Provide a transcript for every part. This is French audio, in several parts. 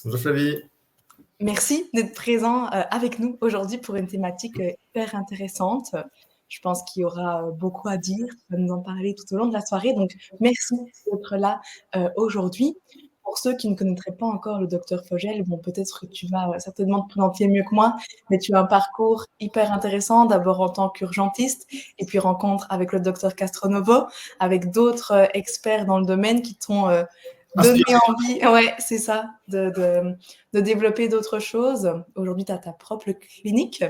Bonjour Flavie. Merci d'être présent avec nous aujourd'hui pour une thématique hyper intéressante. Je pense qu'il y aura beaucoup à dire, tu vas nous en parler tout au long de la soirée. Donc, merci d'être là aujourd'hui. Pour ceux qui ne connaîtraient pas encore le docteur Fogel, bon, peut-être que tu vas certainement te présenter mieux que moi, mais tu as un parcours hyper intéressant, d'abord en tant qu'urgentiste, et puis rencontre avec le docteur Castronovo, avec d'autres experts dans le domaine qui t'ont donné envie, ouais, c'est ça, de développer d'autres choses. Aujourd'hui, tu as ta propre clinique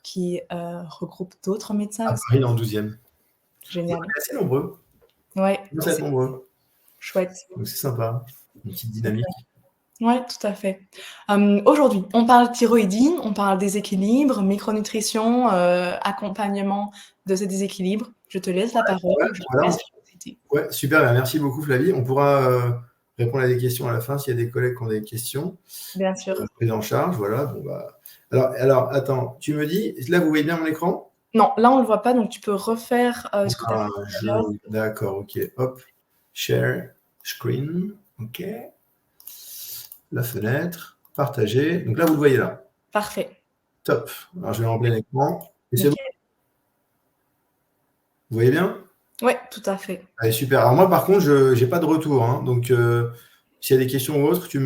qui regroupe d'autres médecins. À Paris, dans le 12e. Génial. On est assez nombreux. Ouais, c'est nombreux. Chouette. Donc c'est sympa, une petite dynamique. Oui, tout à fait. Aujourd'hui, on parle thyroïdie, on parle déséquilibre, micronutrition, accompagnement de ces déséquilibres. Je te laisse la parole. Ouais, super, merci beaucoup Flavie. On pourra répondre à des questions à la fin s'il y a des collègues qui ont des questions. Bien sûr. Prise en charge, voilà. Bon, bah. Alors, attends, tu me dis, là vous voyez bien mon écran? Non, là on ne le voit pas, donc tu peux refaire ce que tu as fait. D'accord, ok. Hop, share screen, ok. La fenêtre, partager. Donc là, vous le voyez là. Parfait. Top. Alors, je vais remplir l'écran. Et c'est bon. Vous voyez bien? Oui, tout à fait. Allez, super. Alors moi, par contre, je n'ai pas de retour. Hein. Donc, s'il y a des questions ou autres, tu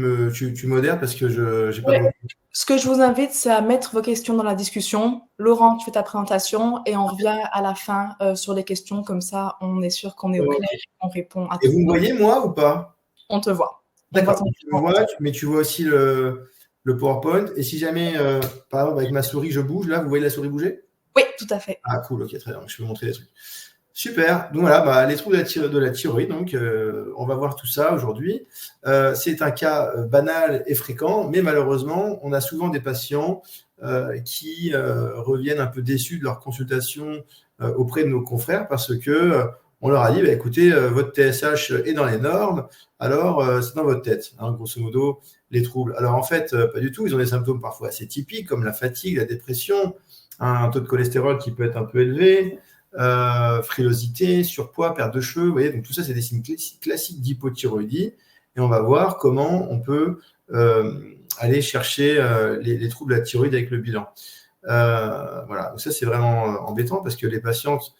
modères parce que je n'ai pas de retour. Ce que je vous invite, c'est à mettre vos questions dans la discussion. Laurent, tu fais ta présentation et on revient à la fin sur les questions. Comme ça, on est sûr qu'on est au clair et qu'on répond à tout. Et vous me voyez, moi, ou pas? On te voit. D'accord. Tu me vois, mais tu vois aussi le PowerPoint. Et si jamais, par exemple, avec ma souris, je bouge, là, vous voyez la souris bouger? Oui, tout à fait. Ah, cool, ok, très bien. Je vais vous montrer des trucs. Super. Donc voilà, les troubles de la thyroïde. Donc, on va voir tout ça aujourd'hui. C'est un cas banal et fréquent, mais malheureusement, on a souvent des patients qui reviennent un peu déçus de leur consultation auprès de nos confrères parce que on leur a dit, bah, écoutez, votre TSH est dans les normes, alors c'est dans votre tête, hein, grosso modo, les troubles. Alors en fait, pas du tout. Ils ont des symptômes parfois assez typiques comme la fatigue, la dépression, un taux de cholestérol qui peut être un peu élevé. Frilosité, surpoids, perte de cheveux, vous voyez, donc tout ça c'est des signes classiques d'hypothyroïdie et on va voir comment on peut aller chercher les troubles de la thyroïde avec le bilan. Voilà, donc ça c'est vraiment embêtant parce que les patientes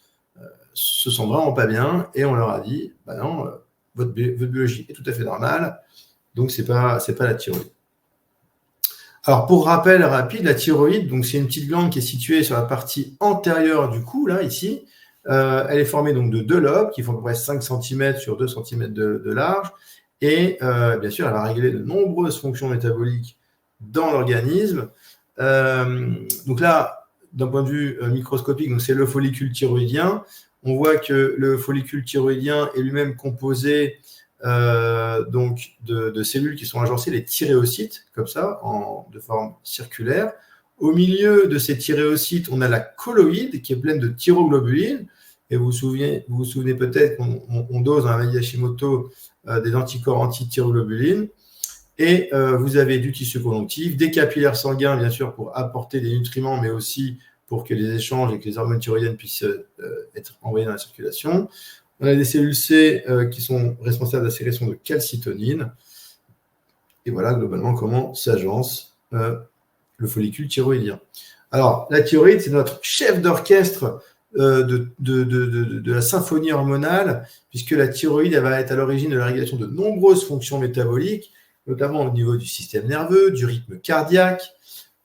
se sentent vraiment pas bien et on leur a dit, bah non, votre biologie est tout à fait normale, donc c'est pas la thyroïde. Alors, pour rappel rapide, la thyroïde, donc c'est une petite glande qui est située sur la partie antérieure du cou, là, ici. Elle est formée donc de 2 lobes qui font à peu près 5 cm sur 2 cm de large. Et bien sûr, elle va régler de nombreuses fonctions métaboliques dans l'organisme. Donc là, d'un point de vue microscopique, c'est le follicule thyroïdien. On voit que le follicule thyroïdien est lui-même composé donc de cellules qui sont agencées, les thyréocytes, comme ça, de forme circulaire. Au milieu de ces thyréocytes, on a la colloïde qui est pleine de thyroglobuline. Et vous vous souvenez peut-être qu'on dose dans la maladie Hashimoto des anticorps anti-thyroglobuline. Et vous avez du tissu conjonctif, des capillaires sanguins, bien sûr, pour apporter des nutriments, mais aussi pour que les échanges et que les hormones thyroïdiennes puissent être envoyées dans la circulation. On a des cellules C qui sont responsables de la sécrétion de calcitonine. Et voilà globalement comment s'agence le follicule thyroïdien. Alors, la thyroïde, c'est notre chef d'orchestre de la symphonie hormonale, puisque la thyroïde elle va être à l'origine de la régulation de nombreuses fonctions métaboliques, notamment au niveau du système nerveux, du rythme cardiaque,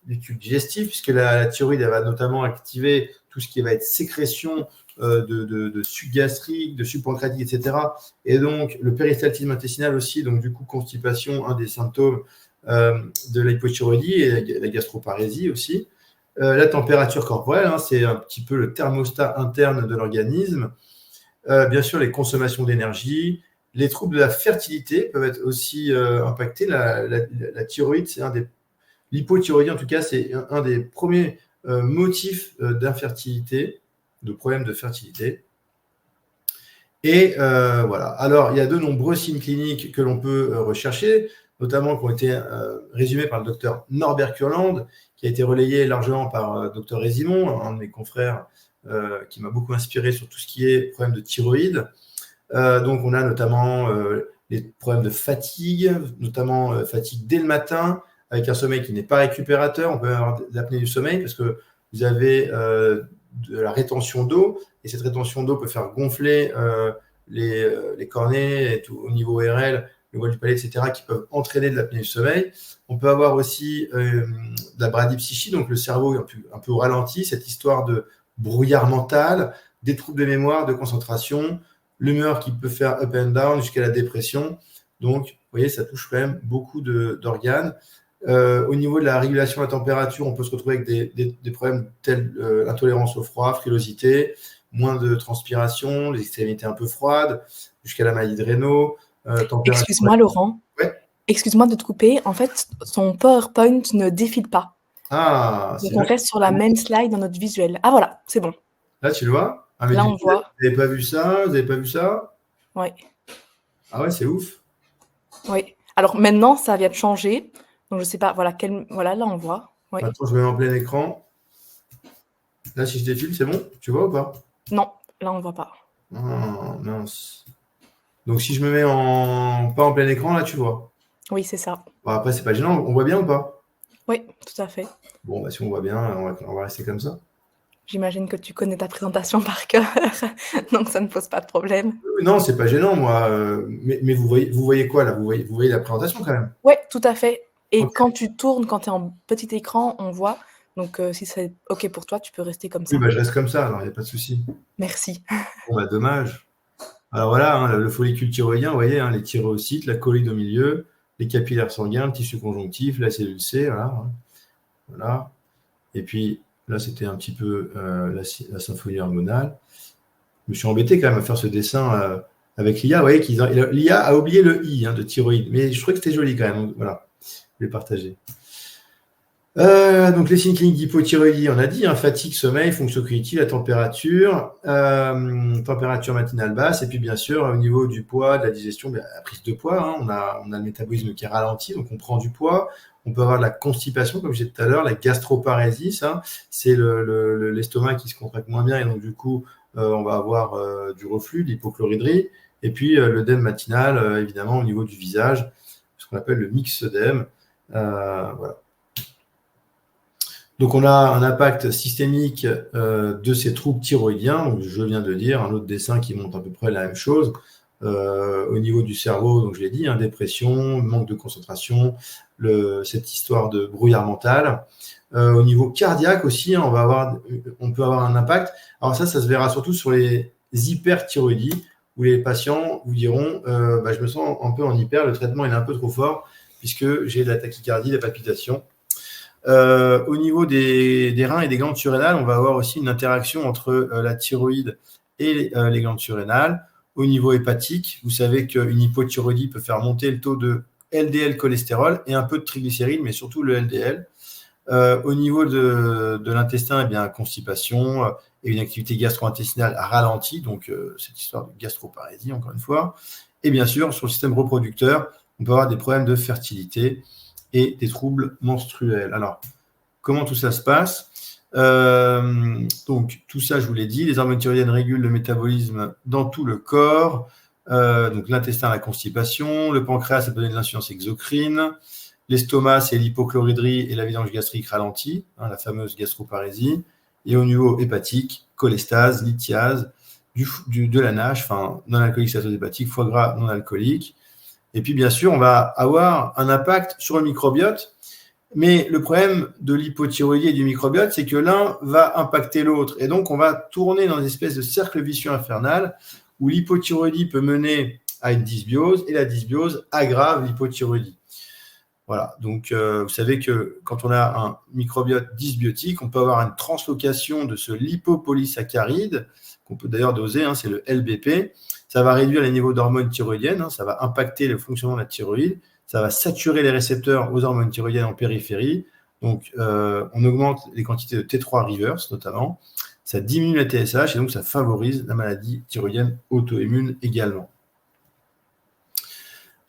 du tube digestif, puisque la thyroïde elle va notamment activer tout ce qui va être sécrétion de suc gastrique, de suc pancréatique, etc. Et donc, le péristaltisme intestinal aussi, donc du coup, constipation, un des symptômes de l'hypothyroïdie et la gastroparésie aussi. La température corporelle, c'est un petit peu le thermostat interne de l'organisme. Bien sûr, les consommations d'énergie. Les troubles de la fertilité peuvent être aussi impactés. La thyroïde, c'est l'hypothyroïdie, en tout cas, c'est un des premiers motifs d'infertilité, de problèmes de fertilité. Et voilà. Alors, il y a de nombreux signes cliniques que l'on peut rechercher, notamment qui ont été résumés par le docteur Norbert Kurland, qui a été relayé largement par docteur Résimond, un de mes confrères qui m'a beaucoup inspiré sur tout ce qui est problème de thyroïde. Donc, on a notamment les problèmes de fatigue, notamment fatigue dès le matin, avec un sommeil qui n'est pas récupérateur. On peut avoir de l'apnée du sommeil parce que vous avez de la rétention d'eau, et cette rétention d'eau peut faire gonfler les cornets et tout, au niveau ORL, le voile du palais, etc., qui peuvent entraîner de l'apnée du sommeil. On peut avoir aussi de la bradypsychie, donc le cerveau un peu au ralenti, cette histoire de brouillard mental, des troubles de mémoire, de concentration, l'humeur qui peut faire up and down jusqu'à la dépression. Donc, vous voyez, ça touche quand même beaucoup d'organes. Au niveau de la régulation de la température, on peut se retrouver avec des problèmes tels l'intolérance au froid, frilosité, moins de transpiration, les extrémités un peu froides, jusqu'à la maladie de Raynaud. Excuse-moi, Laurent. Ouais. Excuse-moi de te couper. En fait, son PowerPoint ne défile pas. Ah, donc on reste sur la même slide dans notre visuel. Ah voilà, c'est bon. Là, tu le vois? Ah, mais là, on voit. Vous n'avez pas vu ça? Vous n'avez pas vu ça? Oui. Ah ouais, c'est ouf. Oui. Alors maintenant, ça vient de changer. Donc je sais pas. Voilà, là on voit. Oui. Attends, je mets en plein écran. Là, si je défile, c'est bon? Tu vois ou pas? Non, là on voit pas. Ah, mince. Donc si je me mets pas en plein écran, là, tu vois? Oui, c'est ça. Bon, après, c'est pas gênant. On voit bien ou pas? Oui, tout à fait. Bon, bah, si on voit bien, on va rester comme ça. J'imagine que tu connais ta présentation par cœur, donc ça ne pose pas de problème. Non, c'est pas gênant, moi. Mais vous voyez quoi, là? Vous voyez la présentation, quand même? Oui, tout à fait. Et Okay. quand tu tournes, quand tu es en petit écran, on voit. Donc, si c'est OK pour toi, tu peux rester comme ça. Oui, bah, je reste comme ça, alors il n'y a pas de souci. Merci. Bon, bah, dommage. Alors voilà, hein, le follicule thyroïdien, vous voyez, hein, les thyrocytes, la colloïde au milieu, les capillaires sanguins, le tissu conjonctif, la cellule C, voilà. Et puis là, c'était un petit peu la symphonie hormonale. Je me suis embêté quand même à faire ce dessin avec l'IA. Vous voyez, l'IA a oublié le I de thyroïde, mais je trouvais que c'était joli quand même. Donc, voilà, je vais partager. Donc les signes cliniques d'hypothyroïdie, on a dit, fatigue, sommeil, fonction cognitive, la température, température matinale basse, et puis bien sûr au niveau du poids, de la digestion, la prise de poids, on a le métabolisme qui est ralenti, donc on prend du poids. On peut avoir de la constipation, comme je disais tout à l'heure, la gastroparésie, ça, c'est l'estomac qui se contracte moins bien, et donc du coup on va avoir du reflux, de l'hypochloridrie, et puis l'œdème matinal, évidemment au niveau du visage, ce qu'on appelle le myxœdème, voilà. Donc, on a un impact systémique de ces troubles thyroïdiens. Donc, je viens de dire, un autre dessin qui montre à peu près la même chose. Au niveau du cerveau, donc je l'ai dit, dépression, manque de concentration, cette histoire de brouillard mental. Au niveau cardiaque aussi, on peut avoir un impact. Alors ça se verra surtout sur les hyperthyroïdies, où les patients vous diront je me sens un peu en hyper, le traitement est un peu trop fort, puisque j'ai de la tachycardie, des palpitations. Au niveau des reins et des glandes surrénales, on va avoir aussi une interaction entre la thyroïde et les glandes surrénales. Au niveau hépatique, vous savez qu'une hypothyroïdie peut faire monter le taux de LDL cholestérol et un peu de triglycérides, mais surtout le LDL. Au niveau de l'intestin, eh bien, constipation et une activité gastro-intestinale ralentie, donc cette histoire de gastroparésie, encore une fois. Et bien sûr, sur le système reproducteur, on peut avoir des problèmes de fertilité et des troubles menstruels. Alors, comment tout ça se passe? Donc, tout ça, je vous l'ai dit, les hormones thyroïdiennes régulent le métabolisme dans tout le corps. Donc, l'intestin, la constipation. Le pancréas, ça peut donner de l'insuffisance exocrine. L'estomac, c'est l'hypochloridrie et la vidange gastrique ralentie, la fameuse gastroparésie. Et au niveau hépatique, cholestase, lithiase, de la NASH, non-alcoolique stéatose hépatique, foie gras non-alcoolique. Et puis, bien sûr, on va avoir un impact sur le microbiote. Mais le problème de l'hypothyroïdie et du microbiote, c'est que l'un va impacter l'autre. Et donc, on va tourner dans une espèce de cercle vicieux infernal où l'hypothyroïdie peut mener à une dysbiose et la dysbiose aggrave l'hypothyroïdie. Voilà. Donc, vous savez que quand on a un microbiote dysbiotique, on peut avoir une translocation de ce lipopolysaccharide, qu'on peut d'ailleurs doser, c'est le LBP. Ça va réduire les niveaux d'hormones thyroïdiennes, ça va impacter le fonctionnement de la thyroïde, ça va saturer les récepteurs aux hormones thyroïdiennes en périphérie. Donc, on augmente les quantités de T3 reverse notamment. Ça diminue la TSH et donc ça favorise la maladie thyroïdienne auto-immune également.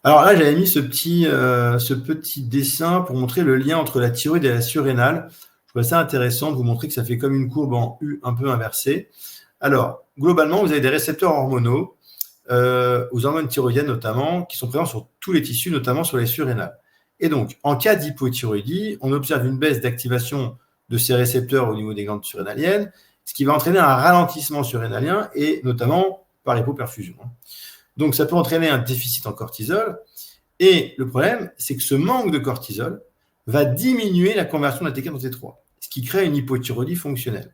Alors là, j'avais mis ce petit dessin pour montrer le lien entre la thyroïde et la surrénale. Je trouvais ça intéressant de vous montrer que ça fait comme une courbe en U un peu inversée. Alors, globalement, vous avez des récepteurs hormonaux aux hormones thyroïdiennes notamment, qui sont présentes sur tous les tissus, notamment sur les surrénales. Et donc, en cas d'hypothyroïdie, on observe une baisse d'activation de ces récepteurs au niveau des glandes surrénaliennes, ce qui va entraîner un ralentissement surrénalien et notamment par hypoperfusion. Donc, ça peut entraîner un déficit en cortisol. Et le problème, c'est que ce manque de cortisol va diminuer la conversion de la T4 en T3, ce qui crée une hypothyroïdie fonctionnelle.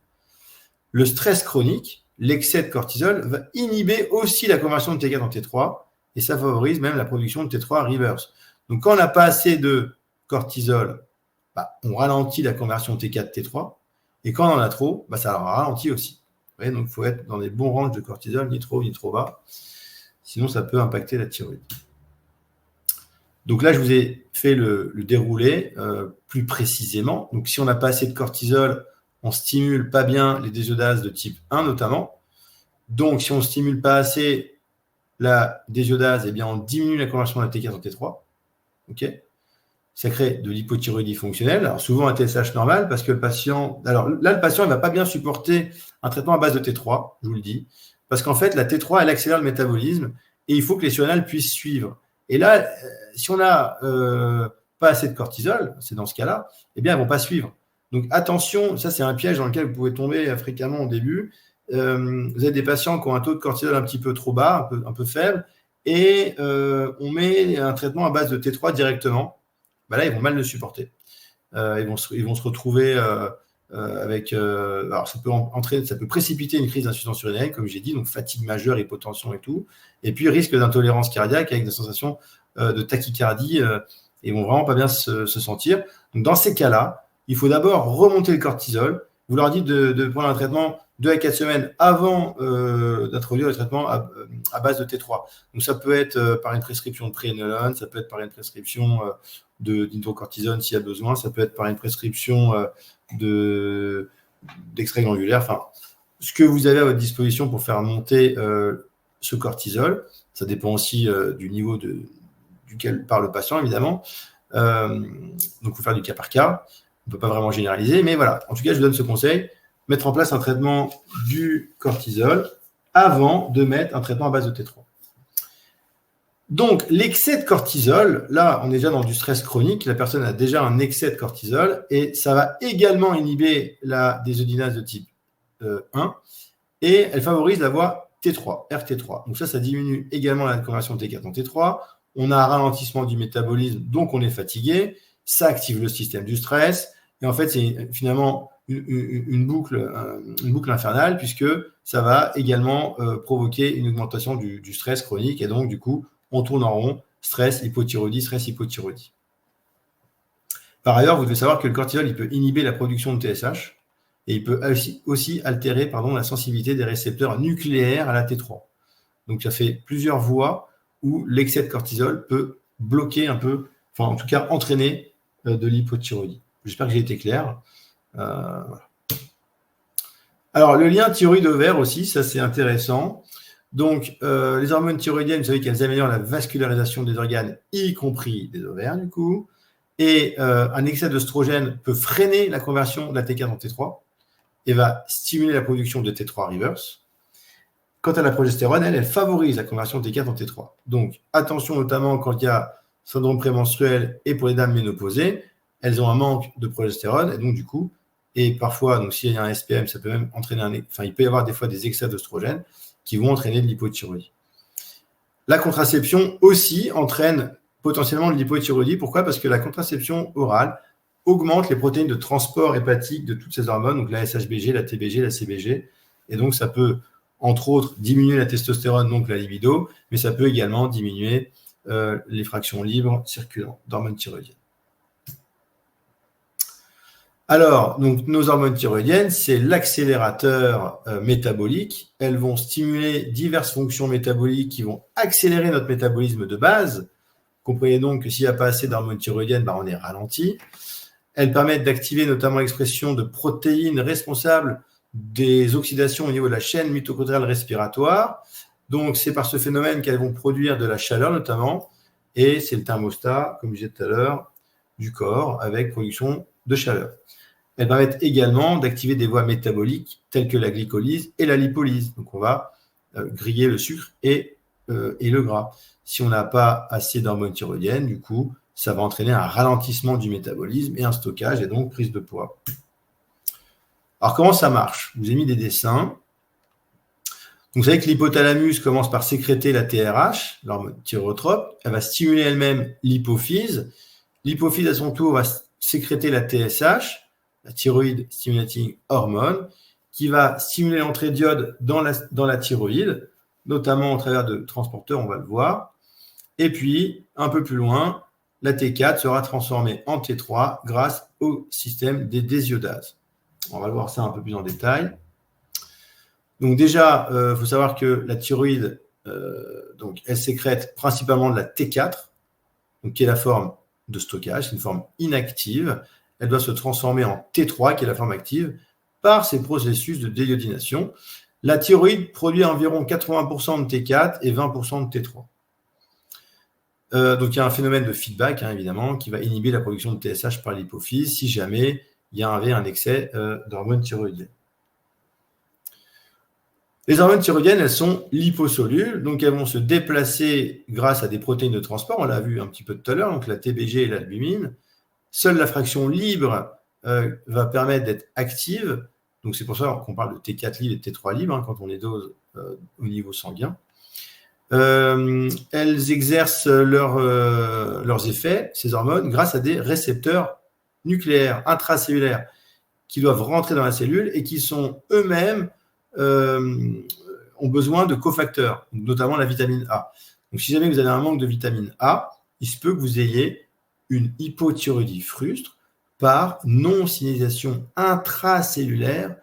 Le stress chronique, l'excès de cortisol, va inhiber aussi la conversion de T4 en T3 et ça favorise même la production de T3 reverse. Donc, quand on n'a pas assez de cortisol, on ralentit la conversion T4-T3 et quand on en a trop, ça ralentit aussi. Vous voyez, donc, il faut être dans les bons ranges de cortisol, ni trop bas. Sinon, ça peut impacter la thyroïde. Donc là, je vous ai fait le déroulé plus précisément. Donc, si on n'a pas assez de cortisol, on ne stimule pas bien les désiodases de type 1 notamment. Donc, si on ne stimule pas assez la désiodase, on diminue la conversion de la T4 en T3. OK ? Ça crée de l'hypothyroïdie fonctionnelle. Alors, souvent un TSH normal parce que le patient... Alors là, le patient ne va pas bien supporter un traitement à base de T3, je vous le dis, parce qu'en fait, la T3, elle accélère le métabolisme et il faut que les surrénales puissent suivre. Et là, si on n'a pas assez de cortisol, c'est dans ce cas-là, elles ne vont pas suivre. Donc, attention, ça, c'est un piège dans lequel vous pouvez tomber fréquemment au début. Vous avez des patients qui ont un taux de cortisol un petit peu trop bas, un peu faible, et on met un traitement à base de T3 directement. Là, ils vont mal le supporter. Ils vont se retrouver avec... alors, ça peut précipiter une crise d'insuffisance surrénalienne, comme j'ai dit, donc fatigue majeure, hypotension et tout. Et puis, risque d'intolérance cardiaque avec des sensations de tachycardie. Ils vont vraiment pas bien se sentir. Donc, dans ces cas-là, il faut d'abord remonter le cortisol. Vous leur dites de prendre un traitement 2 à 4 semaines avant d'introduire le traitement à base de T3. Donc, ça peut être par une prescription de prénolone, ça peut être par une prescription d'hydrocortisone s'il y a besoin, ça peut être par une prescription d'extrait glandulaire. Enfin, ce que vous avez à votre disposition pour faire monter ce cortisol, ça dépend aussi du niveau duquel parle le patient, évidemment. Donc, il faut faire du cas par cas. On ne peut pas vraiment généraliser, mais voilà. En tout cas, je vous donne ce conseil. Mettre en place un traitement du cortisol avant de mettre un traitement à base de T3. Donc, l'excès de cortisol, là, on est déjà dans du stress chronique. La personne a déjà un excès de cortisol et ça va également inhiber la désodinase de type 1 et elle favorise la voie T3, RT3. Donc ça diminue également la conversion de T4 en T3. On a un ralentissement du métabolisme, donc on est fatigué. Ça active le système du stress. Et en fait, c'est finalement une boucle infernale puisque ça va également provoquer une augmentation du stress chronique. Et donc, du coup, on tourne en rond, stress, hypothyroïdie. Par ailleurs, vous devez savoir que le cortisol, il peut inhiber la production de TSH et il peut aussi altérer la sensibilité des récepteurs nucléaires à la T3. Donc, ça fait plusieurs voies où l'excès de cortisol peut bloquer un peu, enfin, en tout cas, entraîner de l'hypothyroïdie. J'espère que j'ai été clair. Voilà. Alors, le lien thyroïde-ovaire aussi, ça c'est intéressant. Donc, les hormones thyroïdiennes, vous savez qu'elles améliorent la vascularisation des organes, y compris des ovaires, du coup. Et un excès d'œstrogène peut freiner la conversion de la T4 en T3 et va stimuler la production de T3 reverse. Quant à la progestérone, elle favorise la conversion de T4 en T3. Donc, attention notamment quand il y a syndrome prémenstruel et pour les dames ménopausées, elles ont un manque de progestérone et donc du coup, et parfois, donc s'il y a un SPM, ça peut même entraîner il peut y avoir des fois des excès d'œstrogène qui vont entraîner de l'hypothyroïdie. La contraception aussi entraîne potentiellement de l'hypothyroïdie. Pourquoi ? Parce que la contraception orale augmente les protéines de transport hépatique de toutes ces hormones, donc la SHBG, la TBG, la CBG, et donc ça peut, entre autres, diminuer la testostérone, donc la libido, mais ça peut également diminuer les fractions libres circulant d'hormones thyroïdiennes. Alors, donc, nos hormones thyroïdiennes, c'est l'accélérateur métabolique. Elles vont stimuler diverses fonctions métaboliques qui vont accélérer notre métabolisme de base. Comprenez donc que s'il n'y a pas assez d'hormones thyroïdiennes, on est ralenti. Elles permettent d'activer notamment l'expression de protéines responsables des oxydations au niveau de la chaîne mitochondriale respiratoire. Donc, c'est par ce phénomène qu'elles vont produire de la chaleur notamment. Et c'est le thermostat, comme je disais tout à l'heure, du corps avec production de chaleur. Elles permettent également d'activer des voies métaboliques telles que la glycolyse et la lipolyse. Donc, on va griller le sucre et et le gras. Si on n'a pas assez d'hormones thyroïdiennes, du coup, ça va entraîner un ralentissement du métabolisme et un stockage et donc prise de poids. Alors, comment ça marche? Je vous ai mis des dessins. Donc, vous savez que l'hypothalamus commence par sécréter la TRH, l'hormone thyrotrope. Elle va stimuler elle-même l'hypophyse. L'hypophyse, à son tour, va sécréter la TSH, la thyroïde stimulating hormone, qui va stimuler l'entrée d'iode dans la thyroïde, notamment au travers de transporteurs, on va le voir. Et puis, un peu plus loin, la T4 sera transformée en T3 grâce au système des désiodases. On va voir ça un peu plus en détail. Donc déjà, il faut savoir que la thyroïde, donc, elle sécrète principalement de la T4, donc, qui est la forme de stockage, c'est une forme inactive. Elle doit se transformer en T3, qui est la forme active, par ces processus de déiodination. La thyroïde produit environ 80% de T4 et 20% de T3. Donc, il y a un phénomène de feedback, évidemment, qui va inhiber la production de TSH par l'hypophyse si jamais il y avait un excès d'hormones thyroïdiennes. Les hormones thyroïdiennes, elles sont liposolubles, donc elles vont se déplacer grâce à des protéines de transport, on l'a vu un petit peu tout à l'heure, donc la TBG et l'albumine. Seule la fraction libre va permettre d'être active, donc c'est pour ça qu'on parle de T4 libre et de T3 libre quand on les dose au niveau sanguin. Elles exercent leurs effets, ces hormones, grâce à des récepteurs nucléaires, intracellulaires, qui doivent rentrer dans la cellule et qui sont eux-mêmes ont besoin de cofacteurs, notamment la vitamine A. Donc, si jamais vous avez un manque de vitamine A, il se peut que vous ayez une hypothyroïdie frustre par non-signalisation intracellulaire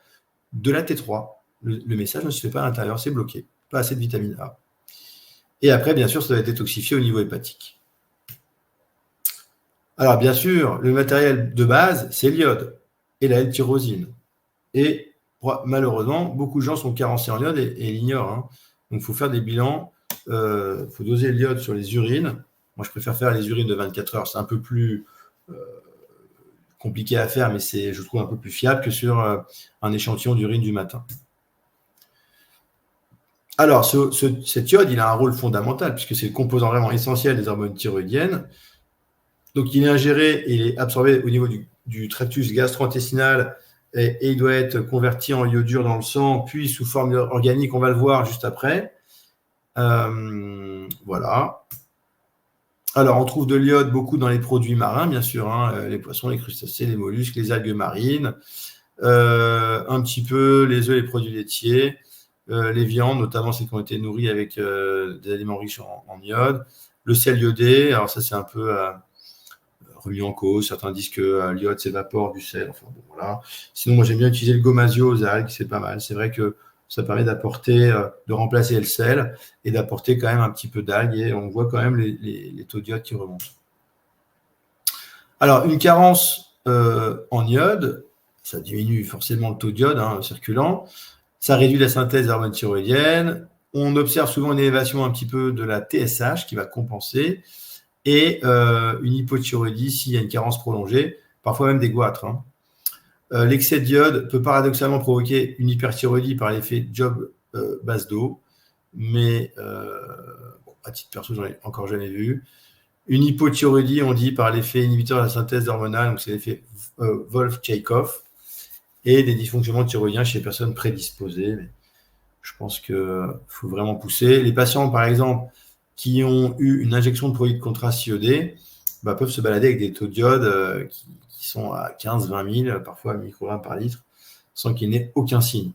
de la T3. Le message ne se fait pas à l'intérieur, c'est bloqué. Pas assez de vitamine A. Et après, bien sûr, ça va être détoxifié au niveau hépatique. Alors, bien sûr, le matériel de base, c'est l'iode et la L-tyrosine. Et malheureusement, beaucoup de gens sont carencés en iode et l'ignorent. Donc, il faut faire des bilans. Il faut doser l'iode sur les urines. Moi, je préfère faire les urines de 24 heures. C'est un peu plus compliqué à faire, mais je trouve un peu plus fiable que sur un échantillon d'urine du matin. Alors, cet iode, il a un rôle fondamental puisque c'est le composant vraiment essentiel des hormones thyroïdiennes. Donc, il est ingéré et il est absorbé au niveau du tractus gastro-intestinal et il doit être converti en iodure dans le sang, puis sous forme organique, on va le voir juste après. Voilà. Alors, on trouve de l'iode beaucoup dans les produits marins, bien sûr, les poissons, les crustacés, les mollusques, les algues marines, un petit peu les œufs, les produits laitiers, les viandes, notamment celles qui ont été nourries avec des aliments riches en iode, le sel iodé, alors ça c'est un peu remis en cause, certains disent que l'iode s'évapore du sel, enfin bon voilà. Sinon moi j'aime bien utiliser le gomasio aux algues, c'est pas mal, c'est vrai que ça permet de remplacer le sel et d'apporter quand même un petit peu d'algues et on voit quand même les taux d'iode qui remontent. Alors une carence en iode, ça diminue forcément le taux d'iode circulant, ça réduit la synthèse des hormones thyroïdiennes, on observe souvent une élévation un petit peu de la TSH qui va compenser et une hypothyroïdie s'il y a une carence prolongée, parfois même des goitres. L'excès d'iode peut paradoxalement provoquer une hyperthyroïdie par l'effet Job-Basedow, mais à titre perso, j'en ai encore jamais vu. Une hypothyroïdie, on dit, par l'effet inhibiteur de la synthèse hormonale, donc c'est l'effet Wolff-Chaikoff, et des dysfonctionnements thyroïdiens chez les personnes prédisposées. Mais je pense qu'il faut vraiment pousser. Les patients, par exemple, qui ont eu une injection de produits de contraste iodé, peuvent se balader avec des taux d'iode qui sont à 15-20 000, parfois microgrammes par litre, sans qu'il n'ait aucun signe.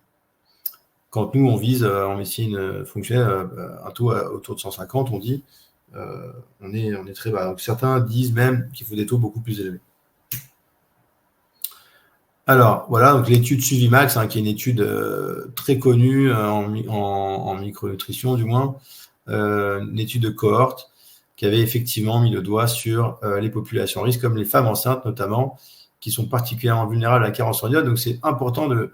Quand nous, on vise en médecine fonctionnelle un taux autour de 150, on dit on est très bas. Donc, certains disent même qu'il faut des taux beaucoup plus élevés. Alors, voilà, donc l'étude Suvimax, qui est une étude très connue en micronutrition, du moins, une étude de cohorte qui avait effectivement mis le doigt sur les populations à risque, comme les femmes enceintes notamment, qui sont particulièrement vulnérables à la carence en iode. Donc, c'est important de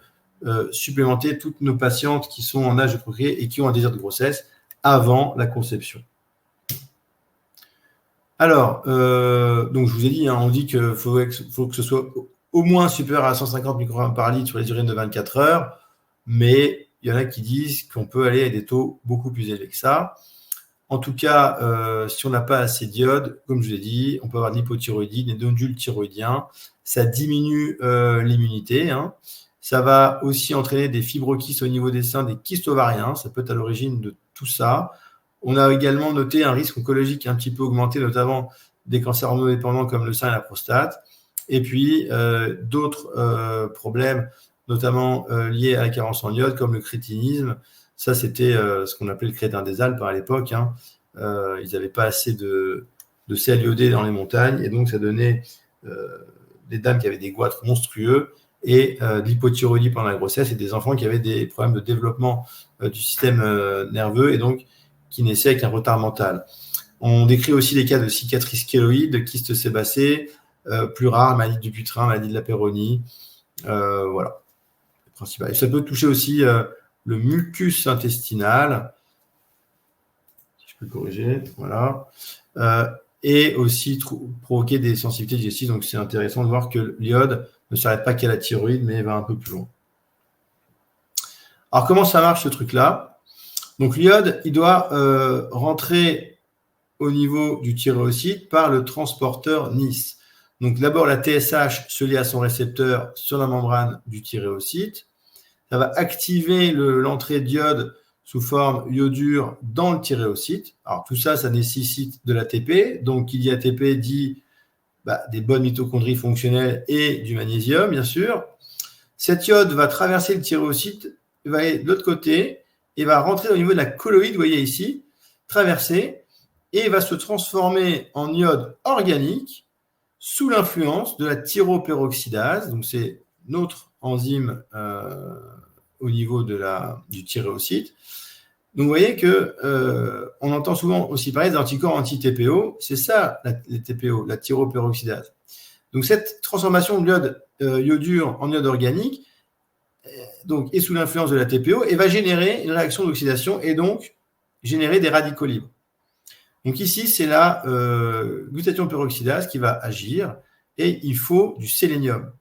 supplémenter toutes nos patientes qui sont en âge de procréer et qui ont un désir de grossesse avant la conception. Alors, donc je vous ai dit, on dit qu'il faut que ce soit au moins supérieur à 150 microgrammes par litre sur les urines de 24 heures, mais il y en a qui disent qu'on peut aller à des taux beaucoup plus élevés que ça. En tout cas, si on n'a pas assez d'iode, comme je l'ai dit, on peut avoir de l'hypothyroïdie, des nodules thyroïdiens. Ça diminue l'immunité. Hein. Ça va aussi entraîner des fibrokystes au niveau des seins, des kystes ovariens. Ça peut être à l'origine de tout ça. On a également noté un risque oncologique un petit peu augmenté, notamment des cancers hormonodépendants comme le sein et la prostate. Et puis, d'autres problèmes, notamment liés à la carence en iode, comme le crétinisme. Ça, c'était ce qu'on appelait le crétin des Alpes à l'époque. Hein. Ils n'avaient pas assez de sel iodé dans les montagnes. Et donc, ça donnait des dames qui avaient des goitres monstrueux et de l'hypothyroïdie pendant la grossesse et des enfants qui avaient des problèmes de développement du système nerveux et donc qui naissaient avec un retard mental. On décrit aussi des cas de cicatrices kéloïdes, de kystes sébacés, plus rares, maladie du Dupuytren, maladie de la Peyronie. Voilà. Et ça peut toucher aussi le mucus intestinal, si je peux le corriger, voilà, et aussi provoquer des sensibilités digestives. Donc, c'est intéressant de voir que l'iode ne s'arrête pas qu'à la thyroïde, mais va un peu plus loin. Alors, comment ça marche ce truc-là? Donc, l'iode, il doit rentrer au niveau du thyréocyte par le transporteur Nice. Donc, d'abord, la TSH se lie à son récepteur sur la membrane du thyréocyte. Ça va activer l'entrée d'iode sous forme iodure dans le thyréocyte. Alors, tout ça, ça nécessite de l'ATP. Donc, qui dit ATP dit des bonnes mitochondries fonctionnelles et du magnésium, bien sûr. Cette iode va traverser le thyréocyte, va aller de l'autre côté et va rentrer au niveau de la colloïde, vous voyez ici, traverser, et va se transformer en iode organique sous l'influence de la thyroperoxydase. Donc, c'est notre enzyme au niveau du thyréocyte. Donc, vous voyez qu'on entend souvent aussi parler des anticorps anti-TPO. C'est ça, les TPO, la thyroperoxydase. Donc, cette transformation de l'iode iodure en iode organique est sous l'influence de la TPO et va générer une réaction d'oxydation et donc générer des radicaux libres. Donc, ici, c'est la glutathion peroxydase qui va agir et il faut du sélénium.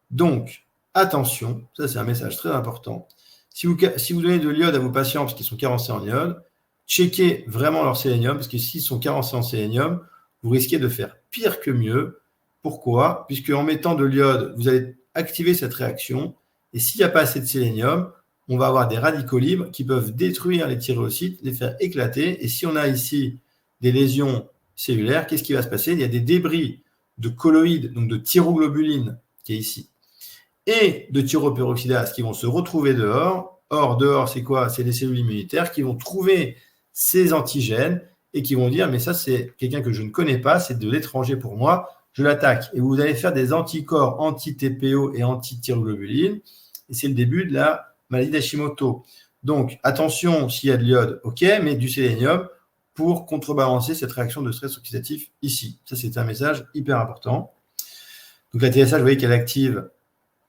Donc, attention, ça c'est un message très important. Si vous donnez de l'iode à vos patients parce qu'ils sont carencés en iode, checkez vraiment leur sélénium parce que s'ils sont carencés en sélénium, vous risquez de faire pire que mieux. Pourquoi? Puisque en mettant de l'iode, vous allez activer cette réaction et s'il n'y a pas assez de sélénium, on va avoir des radicaux libres qui peuvent détruire les thyréocytes, les faire éclater. Et si on a ici des lésions cellulaires, qu'est-ce qui va se passer? Il y a des débris de colloïdes, donc de thyroglobuline qui est ici, et de thyroperoxydase qui vont se retrouver dehors. Or, dehors, c'est quoi? C'est les cellules immunitaires qui vont trouver ces antigènes et qui vont dire, mais ça, c'est quelqu'un que je ne connais pas, c'est de l'étranger pour moi, je l'attaque. Et vous allez faire des anticorps anti-TPO et anti-thyroglobuline, et c'est le début de la maladie d'Hashimoto. Donc, attention, s'il y a de l'iode, ok, mais du sélénium pour contrebalancer cette réaction de stress oxydatif ici. Ça, c'est un message hyper important. Donc, la TSH, vous voyez qu'elle active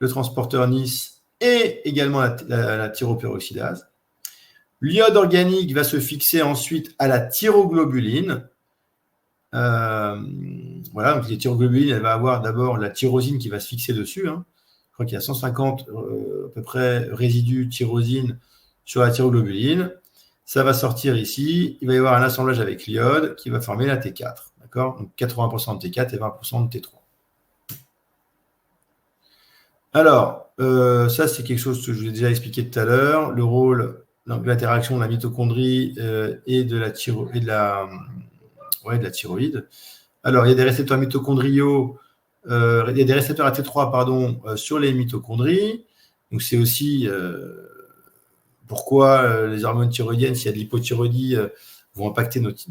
le transporteur Nice et également la thyroperoxydase. L'iode organique va se fixer ensuite à la thyroglobuline. Voilà, donc les thyroglobulines, elle va avoir d'abord la tyrosine qui va se fixer dessus. Hein. Je crois qu'il y a 150 à peu près résidus tyrosine sur la thyroglobuline. Ça va sortir ici. Il va y avoir un assemblage avec l'iode qui va former la T4. D'accord? Donc 80% de T4 et 20% de T3. Alors, ça, c'est quelque chose que je vous ai déjà expliqué tout à l'heure. Le rôle de l'interaction de la mitochondrie et de la thyroïde. Alors, il y a des récepteurs mitochondriaux, il y a des récepteurs AT3 sur les mitochondries. Donc, c'est aussi pourquoi les hormones thyroïdiennes, s'il y a de l'hypothyroïdie, vont impacter notre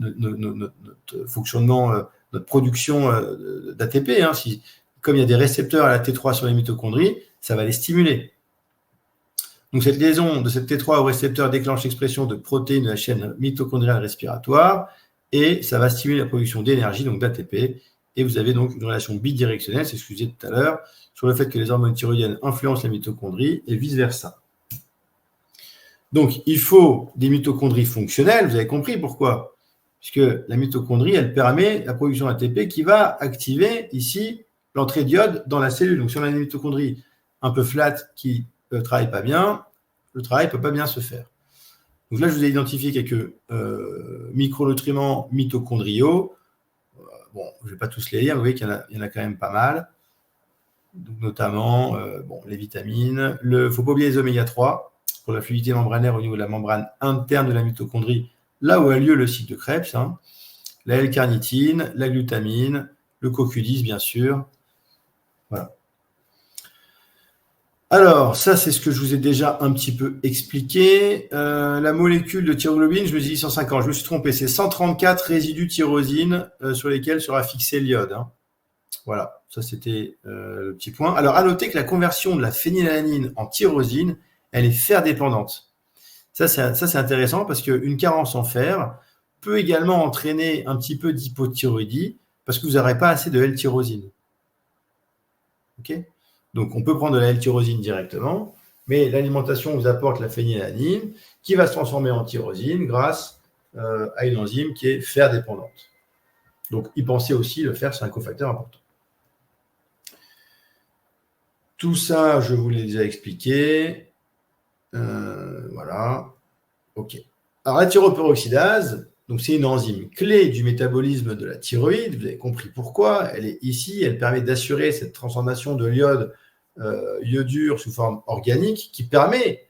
fonctionnement, notre production d'ATP. Hein. Comme il y a des récepteurs à la T3 sur les mitochondries, ça va les stimuler. Donc, cette liaison de cette T3 au récepteur déclenche l'expression de protéines de la chaîne mitochondriale respiratoire et ça va stimuler la production d'énergie, donc d'ATP. Et vous avez donc une relation bidirectionnelle, c'est ce que je disais tout à l'heure, sur le fait que les hormones thyroïdiennes influencent la mitochondrie et vice-versa. Donc, il faut des mitochondries fonctionnelles, vous avez compris pourquoi. Puisque la mitochondrie, elle permet la production d'ATP qui va activer ici l'entrée d'iode dans la cellule. Donc, si on a une mitochondrie un peu flat qui ne travaille pas bien, le travail ne peut pas bien se faire. Donc là, je vous ai identifié quelques micronutriments mitochondriaux. Bon, je ne vais pas tous les lire, vous voyez qu'il y en a quand même pas mal. Donc, notamment les vitamines. Il ne faut pas oublier les oméga 3 pour la fluidité membranaire au niveau de la membrane interne de la mitochondrie, là où a lieu le cycle de Krebs. La L-carnitine, la glutamine, le CoQ10, bien sûr. Voilà. Alors, ça, c'est ce que je vous ai déjà un petit peu expliqué. La molécule de thyroglobine, je me dis 150, je me suis trompé, c'est 134 résidus tyrosine sur lesquels sera fixé l'iode. Voilà, ça c'était le petit point. Alors, à noter que la conversion de la phénylalanine en tyrosine, elle est fer-dépendante. Ça, c'est intéressant parce qu'une carence en fer peut également entraîner un petit peu d'hypothyroïdie parce que vous n'aurez pas assez de L-tyrosine. OK ? Donc, on peut prendre de la L-tyrosine directement, mais l'alimentation vous apporte la phénylalanine qui va se transformer en tyrosine grâce à une enzyme qui est fer-dépendante. Donc, y pensez aussi, le fer, c'est un cofacteur important. Tout ça, je vous l'ai déjà expliqué. Voilà. OK. Alors, la thyroperoxydase, donc c'est une enzyme clé du métabolisme de la thyroïde. Vous avez compris pourquoi. Elle est ici. Elle permet d'assurer cette transformation de l'iode iodure sous forme organique qui permet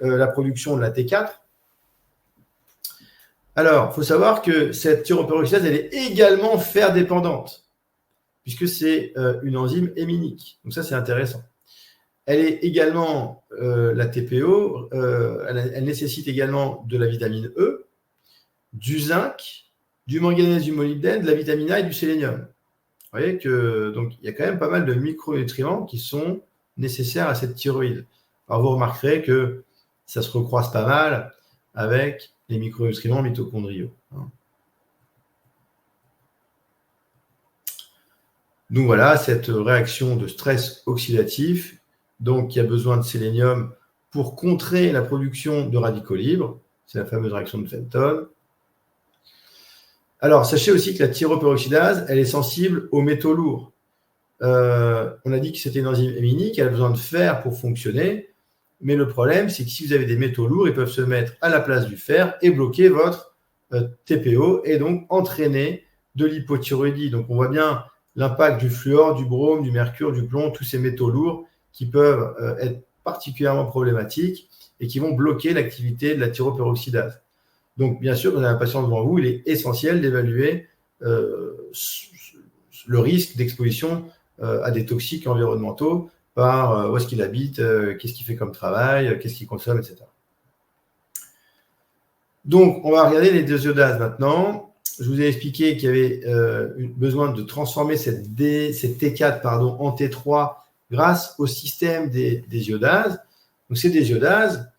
la production de la T4. Alors, il faut savoir que cette thyroperoxydase, elle est également fer-dépendante puisque c'est une enzyme héminique. Donc ça, c'est intéressant. Elle est également, la TPO, elle nécessite également de la vitamine E, du zinc, du manganèse, du molybdène, de la vitamine A et du sélénium. Vous voyez que donc il y a quand même pas mal de micronutriments qui sont nécessaires à cette thyroïde. Alors vous remarquerez que ça se recroise pas mal avec les micronutriments mitochondriaux. Donc voilà, cette réaction de stress oxydatif, donc il y a besoin de sélénium pour contrer la production de radicaux libres. C'est la fameuse réaction de Fenton. Alors, sachez aussi que la thyroperoxydase, elle est sensible aux métaux lourds. On a dit que c'était une enzyme héminique, elle a besoin de fer pour fonctionner. Mais le problème, c'est que si vous avez des métaux lourds, ils peuvent se mettre à la place du fer et bloquer votre TPO et donc entraîner de l'hypothyroïdie. Donc, on voit bien l'impact du fluor, du brome, du mercure, du plomb, tous ces métaux lourds qui peuvent être particulièrement problématiques et qui vont bloquer l'activité de la thyroperoxydase. Donc, bien sûr, quand on a un patient devant vous, il est essentiel d'évaluer le risque d'exposition à des toxiques environnementaux par où est-ce qu'il habite, qu'est-ce qu'il fait comme travail, qu'est-ce qu'il consomme, etc. Donc, on va regarder les désiodases maintenant. Je vous ai expliqué qu'il y avait besoin de transformer cette T4 en T3 grâce au système des iodases. Donc, ces désiodases,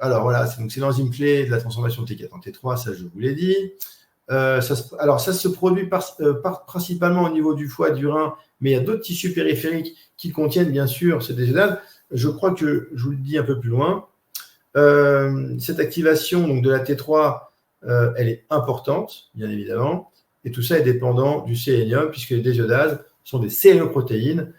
alors voilà, c'est l'enzyme clé de la transformation de T4 en T3, ça je vous l'ai dit. Ça se produit principalement au niveau du foie, du rein, mais il y a d'autres tissus périphériques qui contiennent bien sûr ces désiodases. Je crois que je vous le dis un peu plus loin. Cette activation donc, de la T3, elle est importante, bien évidemment, et tout ça est dépendant du sélénium, puisque les désiodases sont des sélénoprotéines.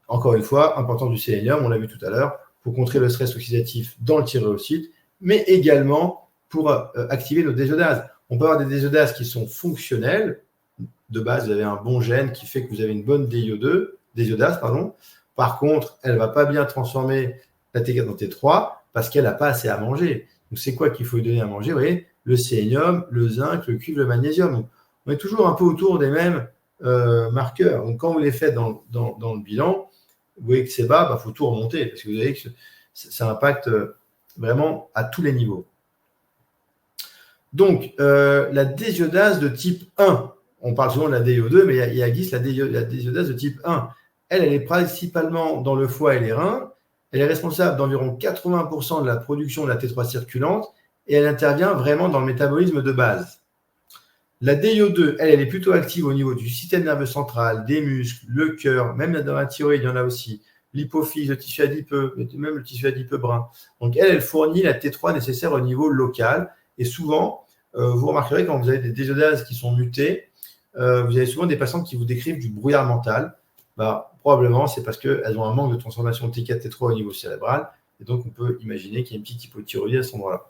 Encore une fois, important du sélénium, on l'a vu tout à l'heure, pour contrer le stress oxydatif dans le thyréocyte, mais également pour activer nos désiodases. On peut avoir des désiodases qui sont fonctionnelles. De base, vous avez un bon gène qui fait que vous avez une bonne désiodase. Par contre, elle ne va pas bien transformer la T4 en T3 parce qu'elle n'a pas assez à manger. Donc, c'est quoi qu'il faut lui donner à manger? Vous voyez, le sélénium, le zinc, le cuivre, le magnésium. Donc, on est toujours un peu autour des mêmes marqueurs. Donc, quand vous les faites dans le bilan, vous voyez que c'est bas, il faut tout remonter parce que vous voyez que ça impacte vraiment à tous les niveaux. Donc, la désiodase de type 1, on parle souvent de la DIO2, mais il existe la désiodase de type 1. Elle est principalement dans le foie et les reins. Elle est responsable d'environ 80% de la production de la T3 circulante et elle intervient vraiment dans le métabolisme de base. La DIO2, elle est plutôt active au niveau du système nerveux central, des muscles, le cœur, même dans la thyroïde, il y en a aussi, l'hypophyse, le tissu adipeux, même le tissu adipeux brun. Donc, elle fournit la T3 nécessaire au niveau local et souvent, vous remarquerez quand vous avez des désiodases qui sont mutées, vous avez souvent des patients qui vous décrivent du brouillard mental. Probablement, c'est parce qu'elles ont un manque de transformation de T4, T3 au niveau cérébral Et donc, on peut imaginer qu'il y a une petite hypothyroïdie à cet endroit-là.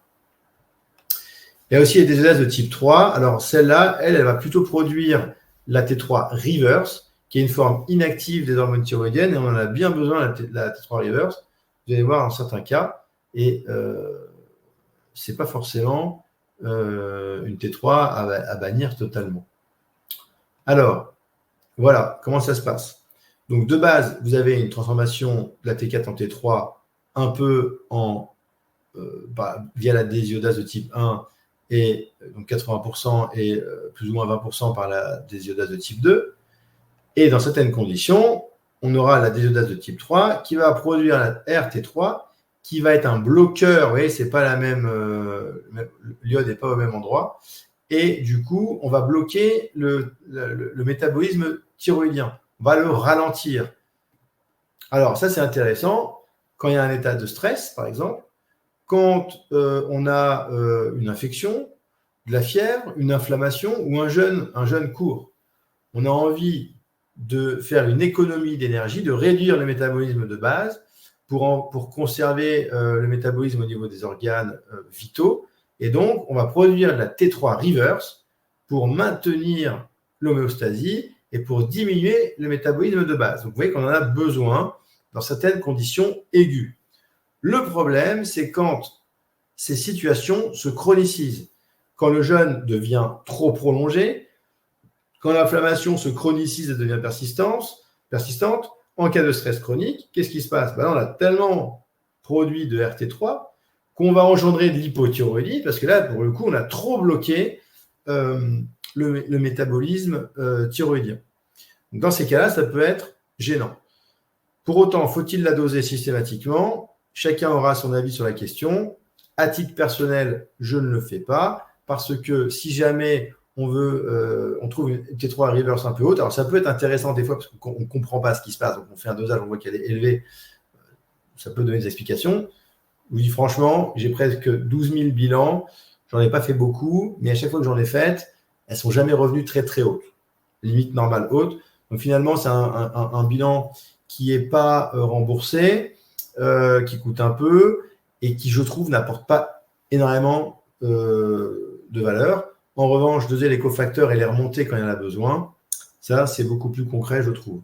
Il y a aussi les désiodases de type 3. Alors, celle-là, elle va plutôt produire la T3 reverse, qui est une forme inactive des hormones thyroïdiennes, et on en a bien besoin, la T3 reverse. Vous allez voir dans certains cas, et ce n'est pas forcément une T3 à bannir totalement. Alors, voilà comment ça se passe. Donc, de base, vous avez une transformation de la T4 en T3 un peu via la désiodase de type 1, et donc 80% et plus ou moins 20% par la désiodase de type 2. Et dans certaines conditions, on aura la désiodase de type 3 qui va produire la RT3, qui va être un bloqueur. Vous voyez, c'est pas la même, l'iode n'est pas au même endroit. Et du coup, on va bloquer le métabolisme thyroïdien. On va le ralentir. Alors, ça, c'est intéressant. Quand il y a un état de stress, par exemple, quand on a une infection, de la fièvre, une inflammation ou un jeûne court, on a envie de faire une économie d'énergie, de réduire le métabolisme de base pour conserver le métabolisme au niveau des organes vitaux. Et donc, on va produire la T3 reverse pour maintenir l'homéostasie et pour diminuer le métabolisme de base. Donc, vous voyez qu'on en a besoin dans certaines conditions aiguës. Le problème, c'est quand ces situations se chronicisent, quand le jeûne devient trop prolongé, quand l'inflammation se chronicise et devient persistante, en cas de stress chronique, qu'est-ce qui se passe? On a tellement produit de RT3 qu'on va engendrer de l'hypothyroïdie, parce que là, pour le coup, on a trop bloqué le métabolisme thyroïdien. Donc, dans ces cas-là, ça peut être gênant. Pour autant, faut-il la doser systématiquement? Chacun aura son avis sur la question. À titre personnel, je ne le fais pas, parce que si jamais on trouve une T3 reverse un peu haute, alors ça peut être intéressant des fois parce qu'on ne comprend pas ce qui se passe, donc on fait un dosage, on voit qu'elle est élevée, ça peut donner des explications. Je vous dis franchement, j'ai presque 12 000 bilans, j'en ai pas fait beaucoup, mais à chaque fois que j'en ai fait, elles ne sont jamais revenues très très hautes, limite normale haute. Donc finalement, c'est un bilan qui n'est pas remboursé, qui coûte un peu et qui, je trouve, n'apporte pas énormément de valeur. En revanche, doser les cofacteurs et les remonter quand il y en a besoin, ça, c'est beaucoup plus concret, je trouve.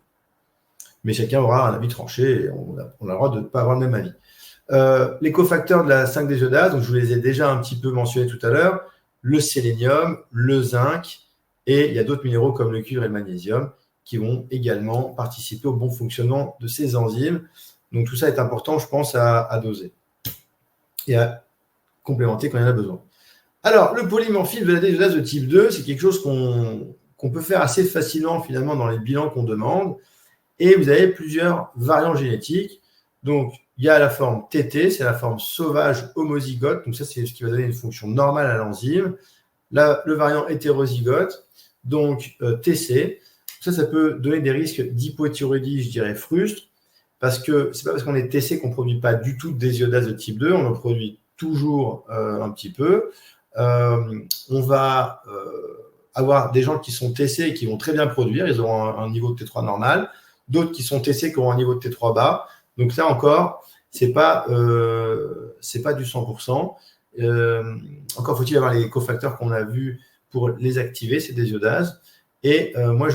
Mais chacun aura un avis tranché et on a le droit de ne pas avoir le même avis. Les cofacteurs de la 5-désiodase, donc je vous les ai déjà un petit peu mentionnés tout à l'heure, le sélénium, le zinc, et il y a d'autres minéraux comme le cuivre et le magnésium qui vont également participer au bon fonctionnement de ces enzymes. Donc tout ça est important, je pense, à doser et à complémenter quand il y en a besoin. Alors, le polymorphisme de la désiodase de type 2, c'est quelque chose qu'on peut faire assez facilement finalement dans les bilans qu'on demande. Et vous avez plusieurs variants génétiques. Donc, il y a la forme TT, c'est la forme sauvage homozygote. Donc ça, c'est ce qui va donner une fonction normale à l'enzyme. Le variant hétérozygote, donc TC. Ça peut donner des risques d'hypothyroïdie, je dirais frustre, parce que ce n'est pas parce qu'on est TC qu'on ne produit pas du tout de désiodase de type 2, on en produit toujours un petit peu. On va avoir des gens qui sont TC et qui vont très bien produire, ils auront un niveau de T3 normal, d'autres qui sont TC qui auront un niveau de T3 bas. Donc ça encore, c'est pas du 100%. Encore faut-il avoir les cofacteurs qu'on a vus pour les activer, ces désiodases. Et moi,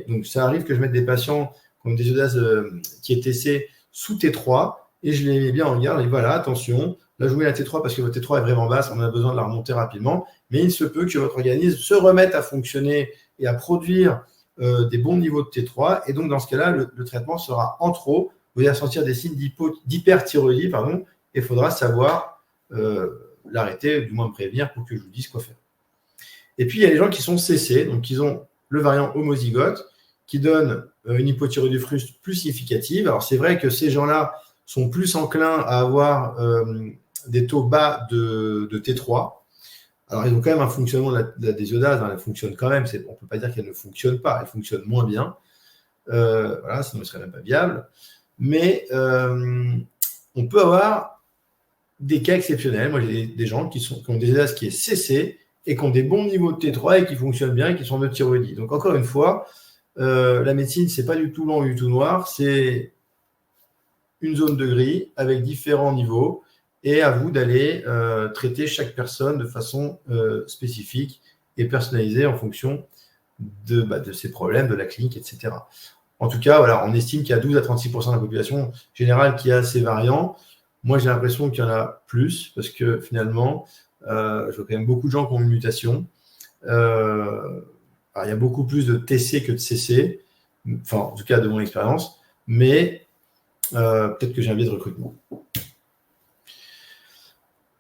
donc ça arrive que je mette des patients qui ont une désiodase qui est TC sous T3 et je les mets bien en garde et voilà, attention, là je vous mets la T3 parce que votre T3 est vraiment basse, on a besoin de la remonter rapidement, mais il se peut que votre organisme se remette à fonctionner et à produire des bons niveaux de T3 et donc dans ce cas-là, le traitement sera en trop, vous allez sentir des signes d'hyperthyroïdie, et il faudra savoir l'arrêter, du moins me prévenir pour que je vous dise quoi faire. Et puis il y a les gens qui sont CC, donc ils ont le variant homozygote qui donne une hypothyroïdie frustre plus significative. Alors c'est vrai que ces gens-là sont plus enclins à avoir des taux bas de T3. Alors ils ont quand même un fonctionnement de la désiodase, elle fonctionne quand même, on ne peut pas dire qu'elle ne fonctionne pas, elle fonctionne moins bien, voilà, sinon elle ne serait même pas viable. Mais on peut avoir des cas exceptionnels. Moi j'ai des gens qui ont des désiodase qui est CC et qui ont des bons niveaux de T3 et qui fonctionnent bien et qui sont de thyroïdie. Donc encore une fois, la médecine, ce n'est pas du tout blanc ou du tout noir, c'est une zone de gris avec différents niveaux et à vous d'aller traiter chaque personne de façon spécifique et personnalisée en fonction de ses problèmes, de la clinique, etc. En tout cas, voilà, on estime qu'il y a 12 à 36% de la population générale qui a ces variants. Moi, j'ai l'impression qu'il y en a plus parce que finalement, je vois quand même beaucoup de gens qui ont une mutation. Alors, il y a beaucoup plus de TC que de CC, enfin, en tout cas, de mon expérience, mais peut-être que j'ai un biais de recrutement.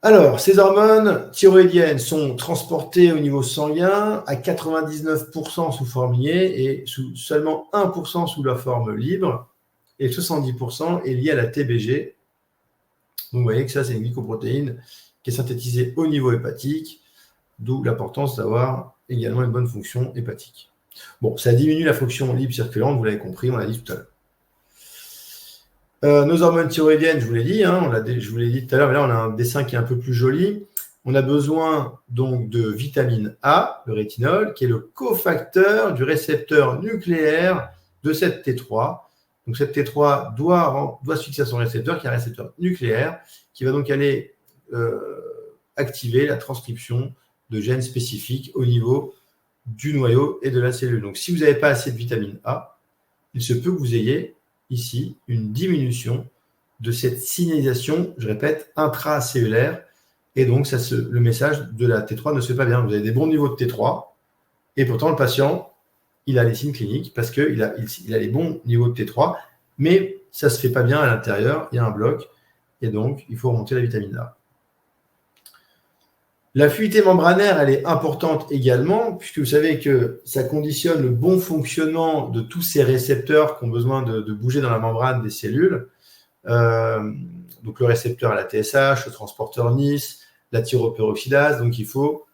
Alors, ces hormones thyroïdiennes sont transportées au niveau sanguin à 99% sous forme liée et seulement 1% sous la forme libre, et 70% est lié à la TBG. Donc, vous voyez que ça, c'est une glycoprotéine qui est synthétisée au niveau hépatique, d'où l'importance d'avoir également une bonne fonction hépatique. Bon, ça diminue la fonction libre circulante, vous l'avez compris, on l'a dit tout à l'heure. Nos hormones thyroïdiennes, je vous l'ai dit, je vous l'ai dit tout à l'heure, mais là on a un dessin qui est un peu plus joli. On a besoin donc de vitamine A, le rétinol, qui est le cofacteur du récepteur nucléaire de cette T3. Donc cette T3 doit se fixer à son récepteur, qui est un récepteur nucléaire, qui va donc aller activer la transcription de gènes spécifiques au niveau du noyau et de la cellule. Donc si vous n'avez pas assez de vitamine A, il se peut que vous ayez ici une diminution de cette signalisation, je répète, intracellulaire, et donc le message de la T3 ne se fait pas bien. Vous avez des bons niveaux de T3, et pourtant le patient, il a les signes cliniques parce qu'il a les bons niveaux de T3, mais ça ne se fait pas bien à l'intérieur, il y a un bloc, et donc il faut remonter la vitamine A. La fluidité membranaire, elle est importante également, puisque vous savez que ça conditionne le bon fonctionnement de tous ces récepteurs qui ont besoin de bouger dans la membrane des cellules. Donc le récepteur à la TSH, le transporteur NIS, la thyroperoxydase. Donc il faut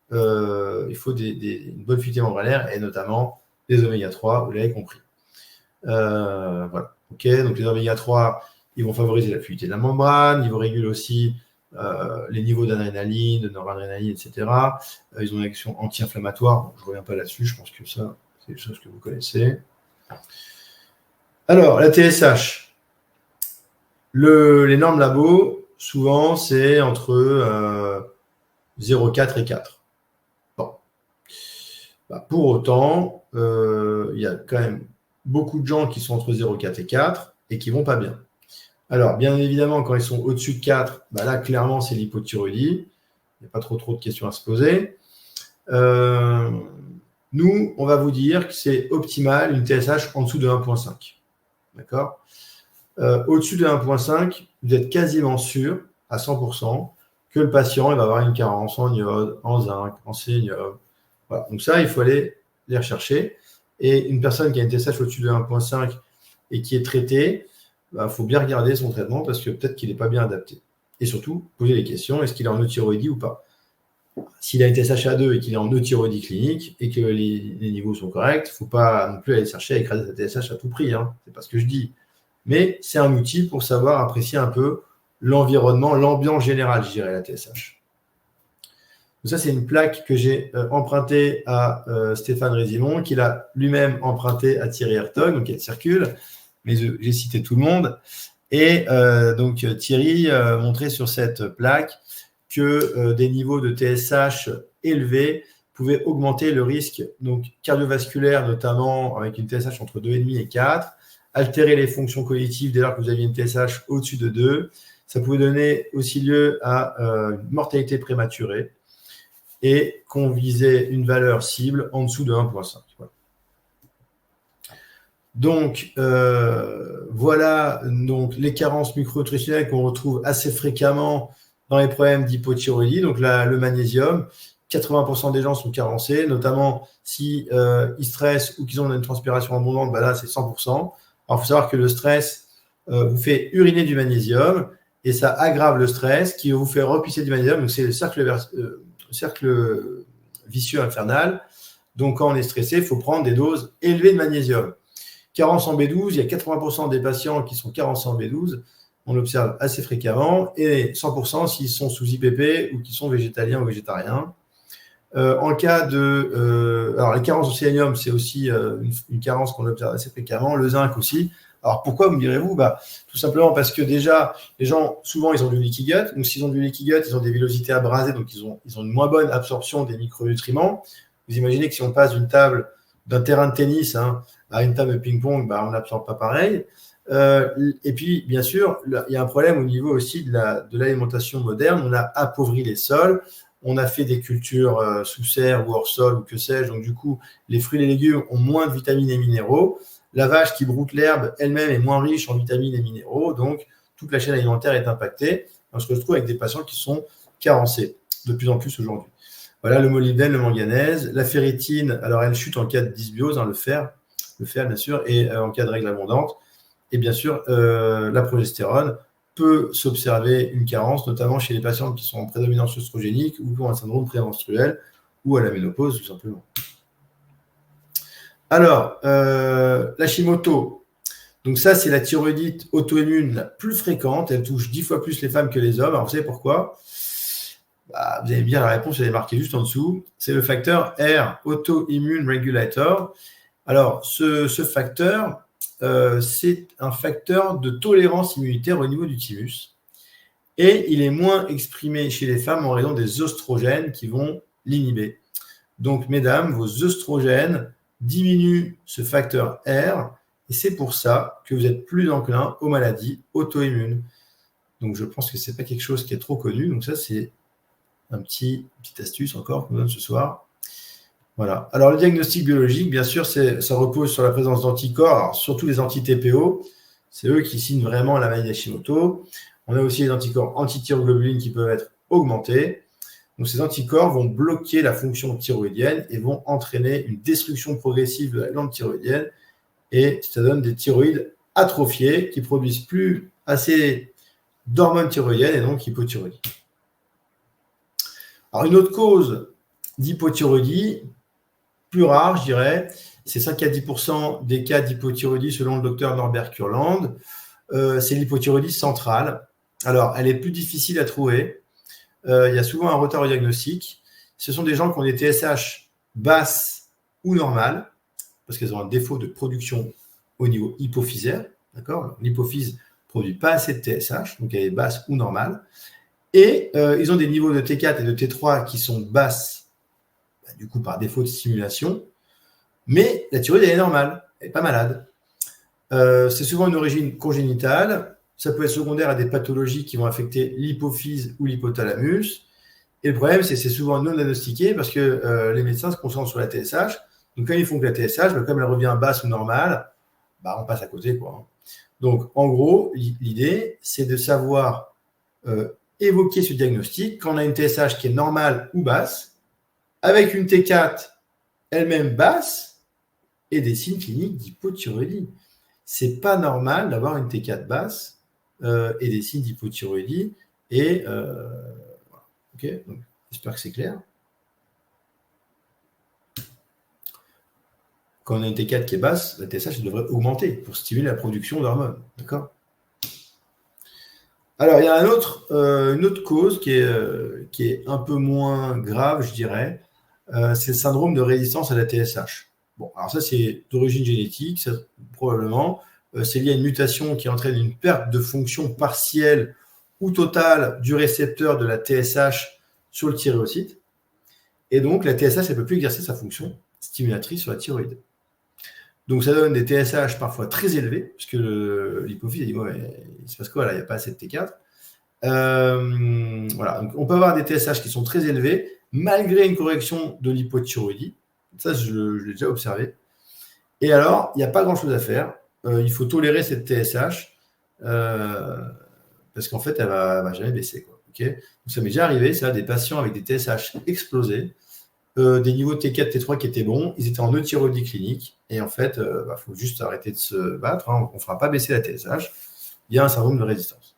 une bonne fluidité membranaire et notamment les oméga 3, vous l'avez compris. Voilà. Ok, donc les oméga 3, ils vont favoriser la fluidité de la membrane, ils vont réguler aussi les niveaux d'adrénaline, de noradrénaline, etc. Ils ont une action anti-inflammatoire. Bon, je ne reviens pas là-dessus, je pense que ça, c'est des choses que vous connaissez. Alors, la TSH. Les normes labo, souvent, c'est entre 0,4 et 4. Bon. Pour autant, il y a quand même beaucoup de gens qui sont entre 0,4 et 4 et qui ne vont pas bien. Alors, bien évidemment, quand ils sont au-dessus de 4, là, clairement, c'est l'hypothyroïdie. Il n'y a pas trop de questions à se poser. Nous, on va vous dire que c'est optimal une TSH en dessous de 1,5. D'accord ? Au-dessus de 1,5, vous êtes quasiment sûr, à 100%, que le patient il va avoir une carence en iode, en zinc, en sélénium. Voilà. Donc ça, il faut aller les rechercher. Et une personne qui a une TSH au-dessus de 1,5 et qui est traitée, faut bien regarder son traitement parce que peut-être qu'il n'est pas bien adapté. Et surtout, poser les questions, est-ce qu'il est en euthyroïdie ou pas ? S'il a une TSH à 2 et qu'il est en euthyroïdie clinique et que les niveaux sont corrects, il ne faut pas non plus aller chercher à écraser sa TSH à tout prix. Ce n'est pas ce que je dis. Mais c'est un outil pour savoir apprécier un peu l'environnement, l'ambiance générale, je dirais, la TSH. Donc ça, c'est une plaque que j'ai empruntée à Stéphane Résimon, qu'il a lui-même empruntée à Thierry Hertog, donc elle circule. Mais j'ai cité tout le monde. Et donc Thierry montrait sur cette plaque que des niveaux de TSH élevés pouvaient augmenter le risque donc, cardiovasculaire, notamment avec une TSH entre 2,5 et 4, altérer les fonctions cognitives dès lors que vous aviez une TSH au-dessus de 2. Ça pouvait donner aussi lieu à une mortalité prématurée et qu'on visait une valeur cible en dessous de 1,5. Voilà. Donc, voilà donc, les carences micronutritionnelles qu'on retrouve assez fréquemment dans les problèmes d'hypothyroïdie. Donc, le magnésium, 80% des gens sont carencés, notamment si ils stressent ou qu'ils ont une transpiration abondante, là, c'est 100%. Alors, il faut savoir que le stress vous fait uriner du magnésium et ça aggrave le stress qui vous fait repisser du magnésium. Donc, c'est le cercle vicieux infernal. Donc, quand on est stressé, il faut prendre des doses élevées de magnésium. Carence en B12, il y a 80% des patients qui sont carencés en B12, on l'observe assez fréquemment, et 100% s'ils sont sous IPP ou qui sont végétaliens ou végétariens. En cas de... alors, les carences en sélénium, c'est aussi une carence qu'on observe assez fréquemment. Le zinc aussi. Alors, pourquoi, me direz-vous? Tout simplement parce que déjà, les gens, souvent, ils ont du leaky gut. Donc, s'ils ont du leaky gut, ils ont des villosités abrasées, donc ils ont une moins bonne absorption des micronutriments. Vous imaginez que si on passe d'un terrain de tennis à une table de ping-pong, on n'absorbe pas pareil. Et puis, bien sûr, il y a un problème au niveau aussi de l'alimentation moderne. On a appauvri les sols. On a fait des cultures sous serre ou hors sol ou que sais-je. Donc, du coup, les fruits et les légumes ont moins de vitamines et minéraux. La vache qui broute l'herbe elle-même est moins riche en vitamines et minéraux. Donc, toute la chaîne alimentaire est impactée. On se retrouve avec des patients qui sont carencés de plus en plus aujourd'hui. Voilà, le molybdène, le manganèse, la ferritine. Alors, elle chute en cas de dysbiose, le fer bien sûr, et en cas de règles abondantes. Et bien sûr, la progestérone peut s'observer une carence, notamment chez les patients qui sont en prédominance œstrogénique ou qui ont un syndrome prémenstruel ou à la ménopause, tout simplement. Alors, l'Hashimoto. Donc ça, c'est la thyroïdite auto-immune la plus fréquente. Elle touche 10 fois plus les femmes que les hommes. Alors, vous savez pourquoi? Vous avez bien la réponse, elle est marquée juste en dessous. C'est le facteur R, Autoimmune Regulator. Alors, ce facteur, c'est un facteur de tolérance immunitaire au niveau du thymus. Et il est moins exprimé chez les femmes en raison des œstrogènes qui vont l'inhiber. Donc, mesdames, vos œstrogènes diminuent ce facteur R, et c'est pour ça que vous êtes plus enclin aux maladies auto-immunes. Donc, je pense que ce n'est pas quelque chose qui est trop connu. Donc, ça, c'est une petite astuce encore qu'on donne ce soir. Voilà. Alors, le diagnostic biologique, bien sûr, ça repose sur la présence d'anticorps, alors, surtout les anti-TPO. C'est eux qui signent vraiment la maladie d'Hashimoto. On a aussi les anticorps anti-thyroglobuline qui peuvent être augmentés. Donc, ces anticorps vont bloquer la fonction thyroïdienne et vont entraîner une destruction progressive de la glande thyroïdienne. Et ça donne des thyroïdes atrophiés qui produisent plus assez d'hormones thyroïdiennes et donc hypothyroïdie. Alors, une autre cause d'hypothyroïdie, plus rare, je dirais, c'est 5 à 10% des cas d'hypothyroïdie selon le docteur Norbert Kurland. C'est l'hypothyroïdie centrale. Alors, elle est plus difficile à trouver. Il y a souvent un retard au diagnostic. Ce sont des gens qui ont des TSH basses ou normales, parce qu'elles ont un défaut de production au niveau hypophysaire. D'accord ? L'hypophyse ne produit pas assez de TSH, donc elle est basse ou normale. Et ils ont des niveaux de T4 et de T3 qui sont basses, du coup par défaut de stimulation, mais la thyroïde elle est normale, elle n'est pas malade. C'est souvent une origine congénitale, ça peut être secondaire à des pathologies qui vont affecter l'hypophyse ou l'hypothalamus. Et le problème, c'est souvent non diagnostiqué parce que les médecins se concentrent sur la TSH. Donc, quand ils font que la TSH, comme elle revient basse ou normale, on passe à côté, quoi. Donc, en gros, l'idée, c'est de savoir évoquer ce diagnostic quand on a une TSH qui est normale ou basse, avec une T4 elle-même basse et des signes cliniques d'hypothyroïdie. C'est pas normal d'avoir une T4 basse et des signes d'hypothyroïdie. Et voilà. Ok, donc j'espère que c'est clair. Quand on a une T4 qui est basse, la TSH devrait augmenter pour stimuler la production d'hormones. D'accord ? Alors, il y a une autre cause qui est un peu moins grave, je dirais. C'est le syndrome de résistance à la TSH. Bon, alors ça, c'est d'origine génétique, ça, probablement. C'est lié à une mutation qui entraîne une perte de fonction partielle ou totale du récepteur de la TSH sur le thyréocyte. Et donc, la TSH, elle ne peut plus exercer sa fonction stimulatrice sur la thyroïde. Donc, ça donne des TSH parfois très élevés, parce que l'hypophyse dit il se passe quoi là, il n'y a pas assez de T4. Voilà. Donc, on peut avoir des TSH qui sont très élevés, malgré une correction de l'hypothyroïdie. Ça, je l'ai déjà observé. Et alors, il n'y a pas grand-chose à faire. Il faut tolérer cette TSH parce qu'en fait, elle ne va jamais baisser, quoi. Okay, donc, ça m'est déjà arrivé, ça, des patients avec des TSH explosés, des niveaux T4, T3 qui étaient bons, ils étaient en euthyroïdie clinique, et en fait, faut juste arrêter de se battre, on ne fera pas baisser la TSH, il y a un syndrome de résistance.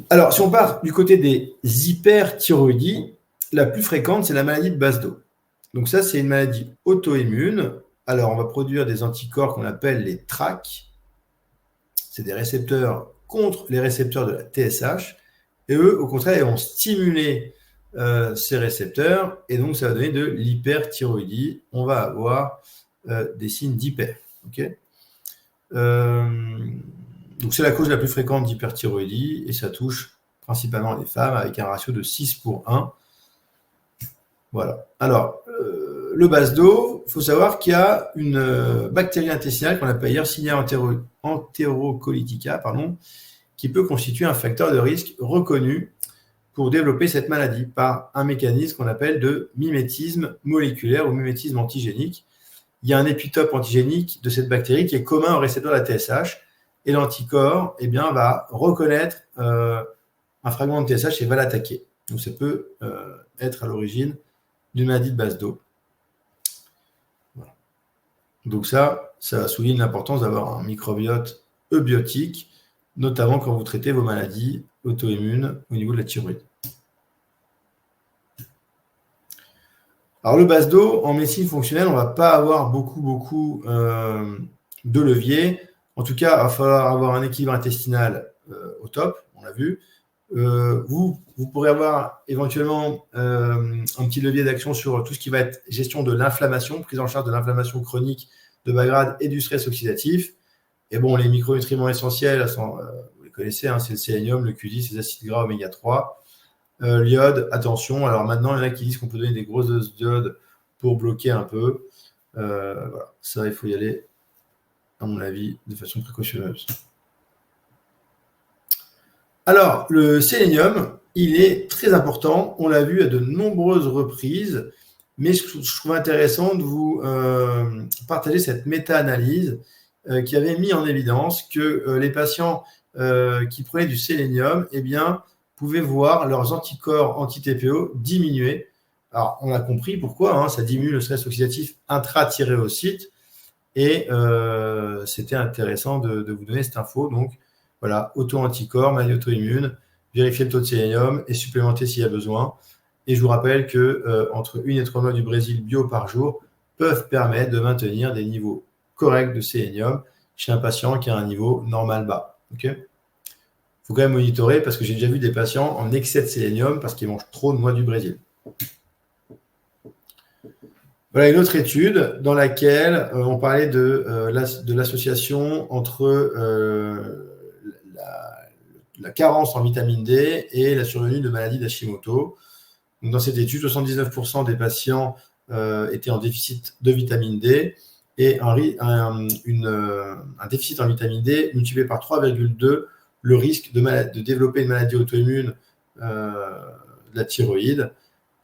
Alors, si on part du côté des hyperthyroïdies, la plus fréquente, c'est la maladie de Basedow. Donc ça, c'est une maladie auto-immune. Alors, on va produire des anticorps qu'on appelle les TRAC. C'est des récepteurs contre les récepteurs de la TSH. Et eux, au contraire, ils vont stimuler ces récepteurs, et donc ça va donner de l'hyperthyroïdie. On va avoir des signes d'hyper. Okay, donc c'est la cause la plus fréquente d'hyperthyroïdie, et ça touche principalement les femmes avec un ratio de 6:1. Voilà. Alors, le BASDO, il faut savoir qu'il y a une bactérie intestinale qu'on appelle Yersinia enterocolitica, qui peut constituer un facteur de risque reconnu pour développer cette maladie par un mécanisme qu'on appelle de mimétisme moléculaire ou mimétisme antigénique. Il y a un épitope antigénique de cette bactérie qui est commun au récepteur de la TSH, et l'anticorps va reconnaître un fragment de TSH et va l'attaquer. Donc ça peut être à l'origine d'une maladie de BASDO. Voilà. Donc ça souligne l'importance d'avoir un microbiote eubiotique, notamment quand vous traitez vos maladies auto-immunes au niveau de la thyroïde. Alors le BASDO, en médecine fonctionnelle, on ne va pas avoir beaucoup de leviers. En tout cas, il va falloir avoir un équilibre intestinal au top, on l'a vu. Vous pourrez avoir éventuellement un petit levier d'action sur tout ce qui va être gestion de l'inflammation, prise en charge de l'inflammation chronique de bas grade et du stress oxydatif. Et bon, les micronutriments essentiels, vous les connaissez, hein, c'est le sélénium, le Q10, les acides gras oméga 3. L'iode, attention. Alors maintenant, il y en a qui disent qu'on peut donner des grosses doses d'iode pour bloquer un peu. Voilà. Ça, il faut y aller, à mon avis, de façon précautionneuse. Alors, le sélénium, il est très important. On l'a vu à de nombreuses reprises, mais je trouve intéressant de vous partager cette méta-analyse qui avait mis en évidence que les patients qui prenaient du sélénium, pouvaient voir leurs anticorps anti-TPO diminuer. Alors, on a compris pourquoi, hein, ça diminue le stress oxydatif intra-thyréocyte, et c'était intéressant de vous donner cette info. Donc, voilà, auto-anticorps, maladie auto-immune, vérifier le taux de sélénium et supplémenter s'il y a besoin. Et je vous rappelle que entre 1 et 3 mois du Brésil bio par jour peuvent permettre de maintenir des niveaux corrects de sélénium chez un patient qui a un niveau normal bas. Okay, faut quand même monitorer parce que j'ai déjà vu des patients en excès de sélénium parce qu'ils mangent trop de noix du Brésil. Voilà une autre étude dans laquelle on parlait de l'association entre la carence en vitamine D et la survenue de maladies d'Hashimoto. Donc, dans cette étude, 79% des patients étaient en déficit de vitamine D, et un déficit en vitamine D multiplié par 3,2 le risque de développer une maladie auto-immune de la thyroïde.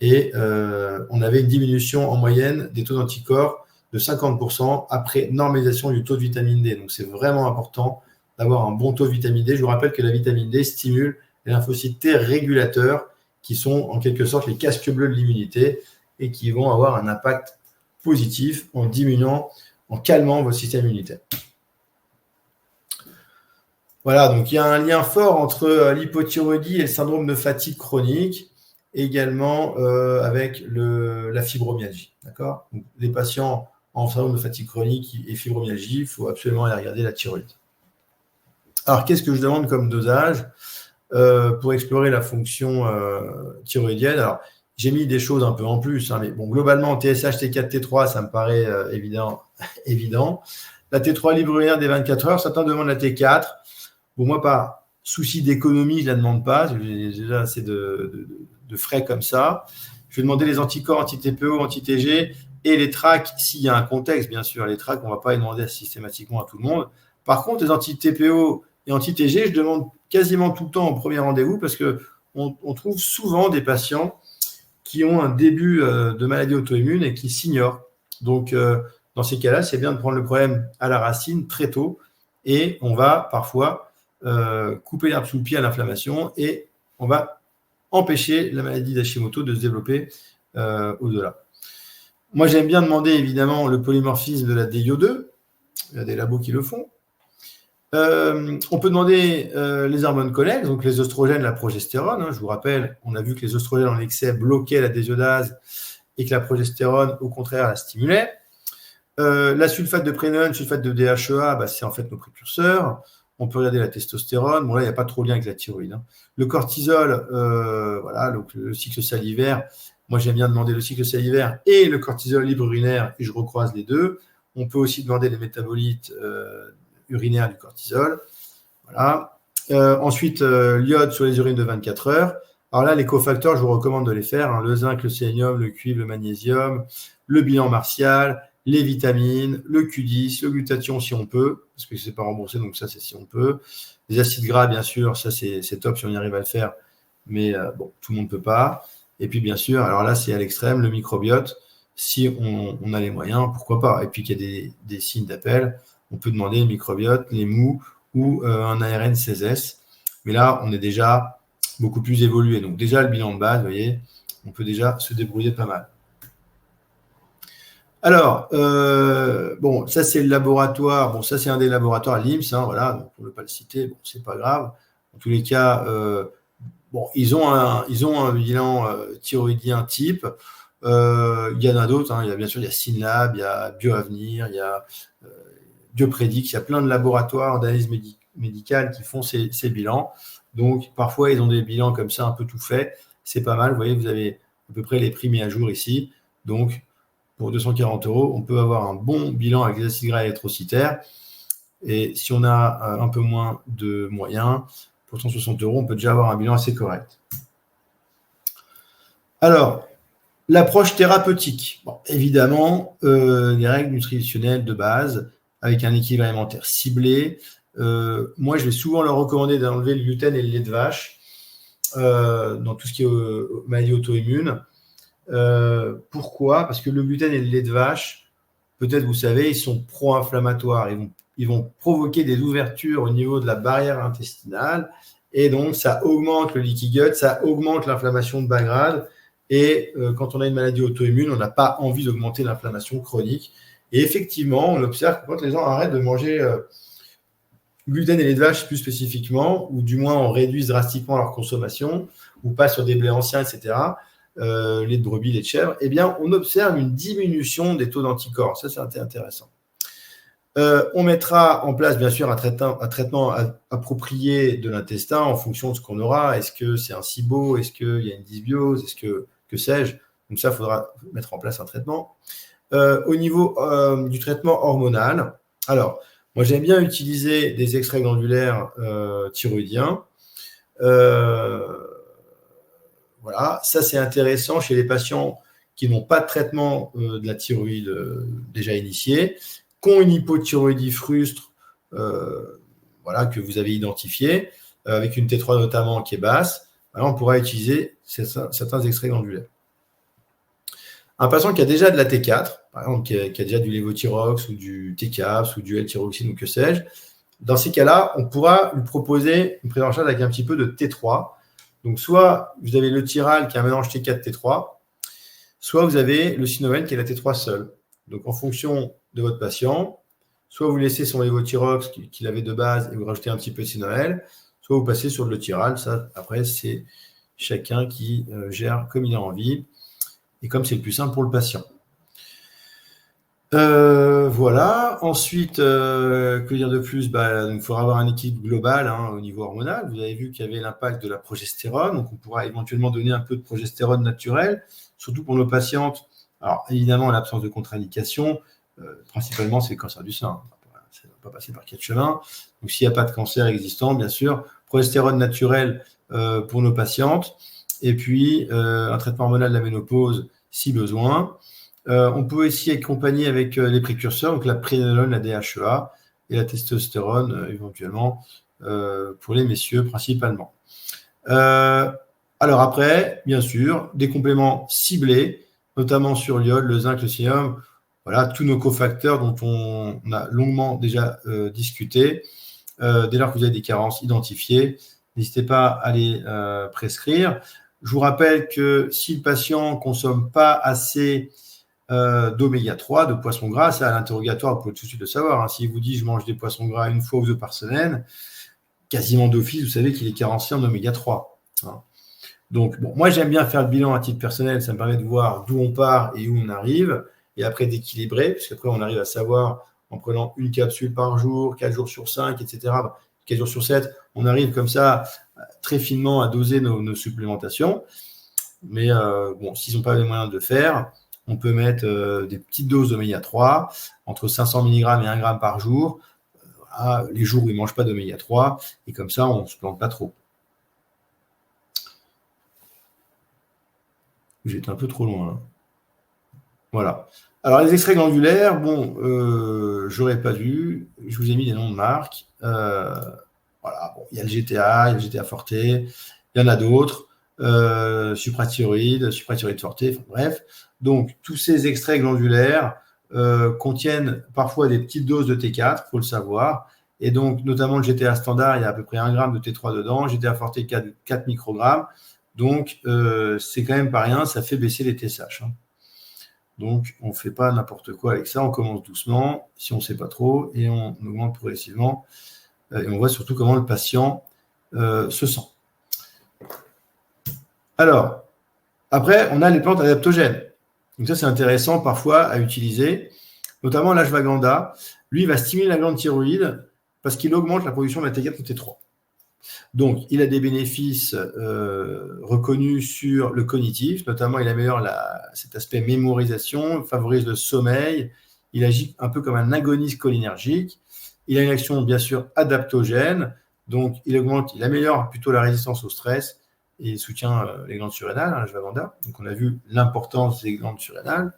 Et on avait une diminution en moyenne des taux d'anticorps de 50% après normalisation du taux de vitamine D. Donc, c'est vraiment important d'avoir un bon taux de vitamine D. Je vous rappelle que la vitamine D stimule les lymphocytes T régulateurs qui sont en quelque sorte les casques bleus de l'immunité et qui vont avoir un impact positif en diminuant, en calmant votre système immunitaire. Voilà, donc il y a un lien fort entre l'hypothyroïdie et le syndrome de fatigue chronique, et également avec la fibromyalgie. D'accord ? Donc, les patients en syndrome de fatigue chronique et fibromyalgie, il faut absolument aller regarder la thyroïde. Alors, qu'est-ce que je demande comme dosage pour explorer la fonction thyroïdienne? Alors, j'ai mis des choses un peu en plus, hein, mais bon, globalement, TSH, T4, T3, ça me paraît évident. La T3 libre urinaire des 24 heures, certains demandent la T4. Bon, moi, par souci d'économie, je ne la demande pas. J'ai déjà assez de frais comme ça. Je vais demander les anticorps anti-TPO, anti-TG et les TRAC s'il y a un contexte, bien sûr. Les TRAC, on ne va pas les demander systématiquement à tout le monde. Par contre, les anti-TPO et anti-TG, je demande quasiment tout le temps au premier rendez-vous parce qu'on trouve souvent des patients qui ont un début de maladie auto-immune et qui s'ignorent. Donc, dans ces cas-là, c'est bien de prendre le problème à la racine très tôt, et on va parfois couper l'herbe sous le pied à l'inflammation et on va empêcher la maladie d'Hashimoto de se développer au-delà. Moi, j'aime bien demander évidemment le polymorphisme de la DIO2. Il y a des labos qui le font. On peut demander les hormones connexes, donc les oestrogènes, la progestérone. Je vous rappelle, on a vu que les oestrogènes en excès bloquaient la désiodase et que la progestérone, au contraire, la stimulait. La sulfate de prénone, sulfate de DHEA, c'est en fait nos précurseurs. On peut regarder la testostérone. Bon, là, il n'y a pas trop de lien avec la thyroïde. Hein. Le cortisol, voilà, donc le cycle salivaire. Moi, j'aime bien demander le cycle salivaire et le cortisol libre urinaire, et je recroise les deux. On peut aussi demander les métabolites urinaires du cortisol. Voilà. Ensuite, l'iode sur les urines de 24 heures. Alors là, les cofacteurs, je vous recommande de les faire. Hein, le zinc, le sélénium, le cuivre, le magnésium, le bilan martial, les vitamines, le Q10, le glutathion si on peut, parce que ce n'est pas remboursé, donc ça, c'est si on peut. Les acides gras, bien sûr, ça, c'est top si on y arrive à le faire, mais bon, tout le monde ne peut pas. Et puis, bien sûr, alors là, c'est à l'extrême, le microbiote. Si on a les moyens, pourquoi pas. Et puis qu'il y a des signes d'appel, on peut demander le microbiote, les mous ou un ARN 16S. Mais là, on est déjà beaucoup plus évolué. Donc déjà, le bilan de base, vous voyez, on peut déjà se débrouiller pas mal. Alors, bon, ça c'est le laboratoire. Bon, ça c'est un des laboratoires à l'IMSS, hein, voilà, donc pour ne pas le citer, bon, c'est pas grave. En tous les cas, bon, ils ont un bilan thyroïdien type. Il y en a d'autres, hein, il y a bien sûr, il y a Synlab, il y a BioAvenir, il y a Biopredict, il y a plein de laboratoires d'analyse médicale qui font ces bilans. Donc, parfois, ils ont des bilans comme ça, un peu tout fait. C'est pas mal. Vous voyez, vous avez à peu près les prix mis à jour ici. Donc, pour 240 €, on peut avoir un bon bilan avec les acides gras érythrocytaires. Et si on a un peu moins de moyens, pour 160 €, on peut déjà avoir un bilan assez correct. Alors, l'approche thérapeutique. Bon, évidemment, les règles nutritionnelles de base, avec un équilibre alimentaire ciblé. Moi, je vais souvent leur recommander d'enlever le gluten et le lait de vache dans tout ce qui est maladie auto-immune. Pourquoi? Parce que le gluten et le lait de vache, peut-être vous savez, ils sont pro-inflammatoires. Ils vont provoquer des ouvertures au niveau de la barrière intestinale et donc ça augmente le leaky gut, ça augmente l'inflammation de bas grade. Et quand on a une maladie auto-immune, on n'a pas envie d'augmenter l'inflammation chronique. Et effectivement, on observe que quand les gens arrêtent de manger gluten et lait de vache plus spécifiquement, ou du moins on réduit drastiquement leur consommation, ou pas sur des blés anciens, etc., lait de brebis, lait de chèvre, eh bien, on observe une diminution des taux d'anticorps. Ça, c'est intéressant. On mettra en place, bien sûr, un traitement approprié de l'intestin en fonction de ce qu'on aura. Est-ce que c'est un SIBO? Est-ce qu'il y a une dysbiose? Est-ce que sais-je? Donc ça, il faudra mettre en place un traitement. Au niveau du traitement hormonal, alors, moi, j'aime bien utiliser des extraits glandulaires thyroïdiens. Voilà, ça, c'est intéressant chez les patients qui n'ont pas de traitement de la thyroïde déjà initié, qui ont une hypothyroïdie frustre, voilà, que vous avez identifiée, avec une T3 notamment qui est basse. Alors, on pourra utiliser certains extraits glandulaires. Un patient qui a déjà de la T4, par exemple, qui a déjà du lévothyrox ou du TCAPS ou du L-thyroxine ou que sais-je, dans ces cas-là, on pourra lui proposer une prise en charge avec un petit peu de T3. Donc, soit vous avez le Tiral qui est un mélange T4-T3, soit vous avez le Synoven qui est la T3 seule. Donc, en fonction de votre patient, soit vous laissez son lévothyrox qu'il avait de base et vous rajoutez un petit peu de Synovel, soit vous passez sur le Tiral. Ça, après, c'est chacun qui gère comme il a envie et comme c'est le plus simple pour le patient. Voilà. Ensuite, que dire de plus? Il faudra avoir un équilibre global au niveau hormonal. Vous avez vu qu'il y avait l'impact de la progestérone, donc on pourra éventuellement donner un peu de progestérone naturelle, surtout pour nos patientes. Alors, évidemment, en l'absence de contre-indication, principalement, c'est le cancer du sein. Ça ne va pas passer par 4 chemins. Donc, s'il n'y a pas de cancer existant, bien sûr, progestérone naturelle pour nos patientes, et puis un traitement hormonal de la ménopause si besoin. On peut aussi accompagner avec les précurseurs, donc la prénolone, la DHEA et la testostérone éventuellement pour les messieurs principalement. Alors après, bien sûr, des compléments ciblés, notamment sur l'iode, le zinc, le sélénium, voilà, tous nos cofacteurs dont on a longuement déjà discuté. Dès lors que vous avez des carences identifiées, n'hésitez pas à les prescrire. Je vous rappelle que si le patient ne consomme pas assez d'oméga 3, de poissons gras, ça à l'interrogatoire, vous pouvez tout de suite le savoir. S'il vous dit je mange des poissons gras une fois ou deux par semaine, quasiment d'office, vous savez qu'il est carencé en oméga 3. Donc, bon, moi j'aime bien faire le bilan à titre personnel, ça me permet de voir d'où on part et où on arrive, et après d'équilibrer, parce qu'après on arrive à savoir en prenant une capsule par jour, 4 jours sur 5, etc., 4 jours sur 7, on arrive comme ça très finement à doser nos supplémentations. Mais bon, s'ils n'ont pas les moyens de le faire, on peut mettre des petites doses d'oméga 3, entre 500 mg et 1 g par jour, les jours où ils ne mangent pas d'oméga 3, et comme ça, on ne se plante pas trop. J'étais un peu trop loin, là. Voilà. Alors, les extraits glandulaires, bon, j'aurais pas dû. Je vous ai mis des noms de marques. Voilà, bon, il y a le GTA, il y a le GTA Forte, il y en a d'autres. Suprathyroïde Forte, enfin, bref. Donc, tous ces extraits glandulaires contiennent parfois des petites doses de T4, il faut le savoir. Et donc, notamment le GTA standard, il y a à peu près 1 g de T3 dedans, GTA Forte 4 microgrammes. Donc, c'est quand même pas rien, ça fait baisser les TSH. Hein. Donc, on ne fait pas n'importe quoi avec ça, on commence doucement, si on ne sait pas trop, et on augmente progressivement. Et on voit surtout comment le patient se sent. Alors, après, on a les plantes adaptogènes. Donc ça, c'est intéressant parfois à utiliser, notamment l'ashwagandha. Lui, il va stimuler la glande thyroïde parce qu'il augmente la production de la T4 et T3. Donc, il a des bénéfices reconnus sur le cognitif, notamment il améliore cet aspect mémorisation, favorise le sommeil, il agit un peu comme un agoniste cholinergique, il a une action bien sûr adaptogène, donc il améliore plutôt la résistance au stress et il soutient les glandes surrénales, l'ashwagandha. Donc on a vu l'importance des glandes surrénales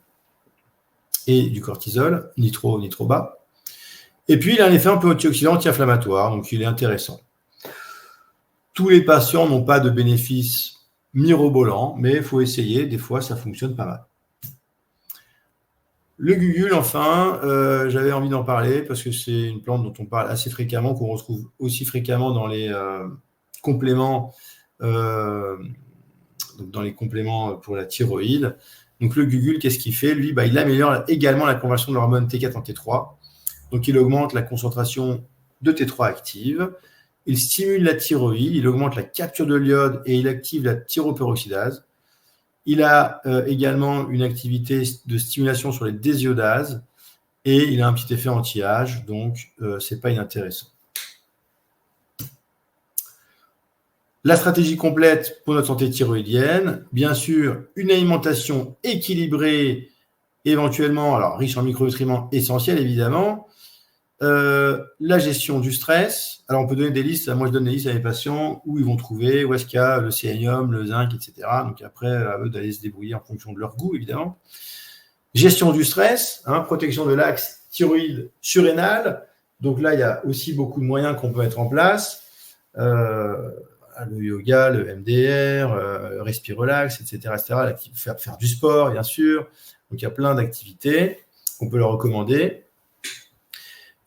et du cortisol, ni trop bas. Et puis il a un effet un peu antioxydant, anti-inflammatoire, donc il est intéressant. Tous les patients n'ont pas de bénéfices mirobolants, mais il faut essayer. Des fois, ça fonctionne pas mal. Le gugule, enfin, j'avais envie d'en parler parce que c'est une plante dont on parle assez fréquemment, qu'on retrouve aussi fréquemment dans les compléments, dans les compléments pour la thyroïde. Donc le gugule, qu'est-ce qu'il fait? Lui, il améliore également la conversion de l'hormone T4 en T3. Donc il augmente la concentration de T3 active. Il stimule la thyroïde, il augmente la capture de l'iode et il active la thyroperoxydase. Il a également une activité de stimulation sur les désiodases et il a un petit effet anti-âge, donc ce n'est pas inintéressant. La stratégie complète pour notre santé thyroïdienne, bien sûr, une alimentation équilibrée, éventuellement, alors riche en micronutriments essentiels évidemment, la gestion du stress. Alors, on peut donner des listes. Moi, je donne des listes à mes patients où ils vont trouver, où est-ce qu'il y a le sélénium, le zinc, etc. Donc, après, à eux d'aller se débrouiller en fonction de leur goût, évidemment. Gestion du stress, protection de l'axe thyroïde surrénal. Donc là, il y a aussi beaucoup de moyens qu'on peut mettre en place. Le yoga, le MDR, Respirelax, etc. Faire du sport, bien sûr. Donc, il y a plein d'activités qu'on peut leur recommander.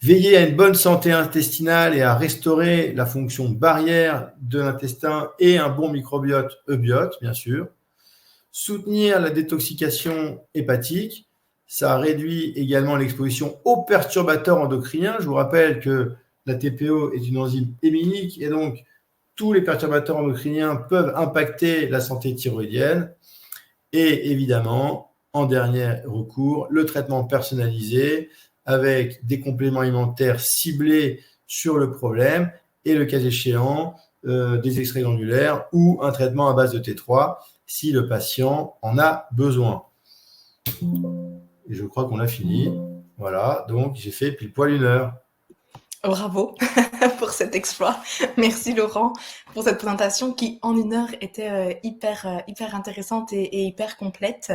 Veiller à une bonne santé intestinale et à restaurer la fonction barrière de l'intestin et un bon microbiote, eubiote, bien sûr. Soutenir la détoxication hépatique. Ça réduit également l'exposition aux perturbateurs endocriniens. Je vous rappelle que la TPO est une enzyme héminique et donc tous les perturbateurs endocriniens peuvent impacter la santé thyroïdienne. Et évidemment, en dernier recours, le traitement personnalisé avec des compléments alimentaires ciblés sur le problème et le cas échéant, des extraits glandulaires ou un traitement à base de T3 si le patient en a besoin. Et je crois qu'on a fini. Voilà, donc j'ai fait pile poil 1 heure. Bravo pour cet exploit. Merci Laurent pour cette présentation qui en 1 heure était hyper intéressante et hyper complète.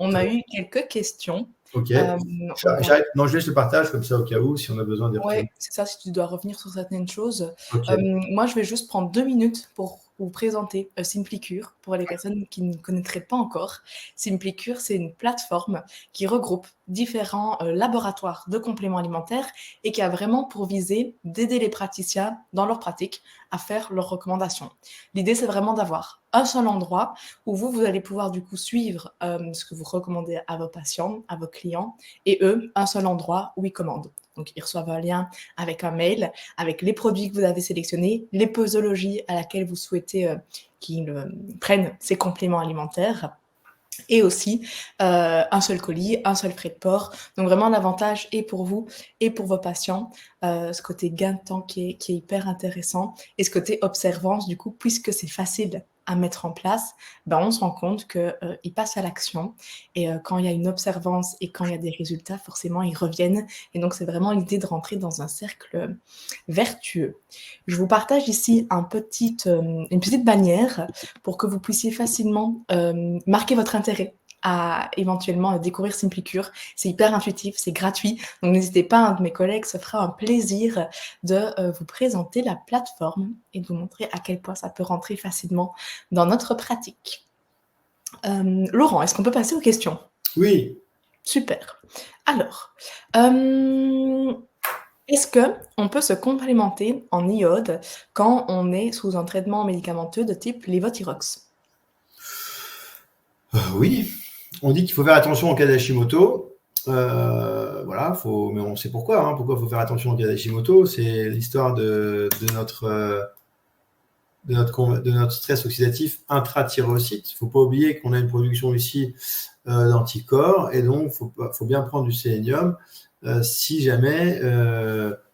On a eu quelques questions. Ok. J'arrête. Non, je laisse le partage comme ça au cas où si on a besoin d'y retourner. Oui, c'est ça, si tu dois revenir sur certaines choses. Okay. Moi, je vais juste prendre 2 minutes pour vous présenter Simplicure pour les personnes qui ne connaîtraient pas encore. Simplicure, c'est une plateforme qui regroupe différents laboratoires de compléments alimentaires et qui a vraiment pour visée d'aider les praticiens dans leur pratique à faire leurs recommandations. L'idée, c'est vraiment d'avoir un seul endroit où vous allez pouvoir du coup suivre ce que vous recommandez à vos patients, à vos clients, et eux, un seul endroit où ils commandent. Donc, ils reçoivent un lien avec un mail, avec les produits que vous avez sélectionnés, les posologies à laquelle vous souhaitez qu'ils prennent ces compléments alimentaires. et aussi un seul colis, un seul frais de port. Donc vraiment l'avantage est pour vous et pour vos patients, ce côté gain de temps qui est hyper intéressant et ce côté observance du coup, puisque c'est facile à mettre en place, ben, on se rend compte qu'ils passent à l'action et quand il y a une observance et quand il y a des résultats, forcément ils reviennent et donc c'est vraiment l'idée de rentrer dans un cercle vertueux. Je vous partage ici une petite bannière pour que vous puissiez facilement marquer votre intérêt à éventuellement découvrir Simplicure. C'est hyper intuitif, c'est gratuit, donc n'hésitez pas, un de mes collègues se fera un plaisir de vous présenter la plateforme et de vous montrer à quel point ça peut rentrer facilement dans notre pratique. Laurent, est-ce qu'on peut passer aux questions? Oui. Super. Alors, est-ce qu'on peut se complémenter en iode quand on est sous un traitement médicamenteux de type lévothyrox? Oui, on dit qu'il faut faire attention en cas d'Hashimoto. Voilà, mais on sait pourquoi. Pourquoi il faut faire attention en cas d'Hashimoto. C'est l'histoire de notre stress oxydatif intrathyroïde. Il ne faut pas oublier qu'on a une production ici d'anticorps et donc il faut bien prendre du sélénium si jamais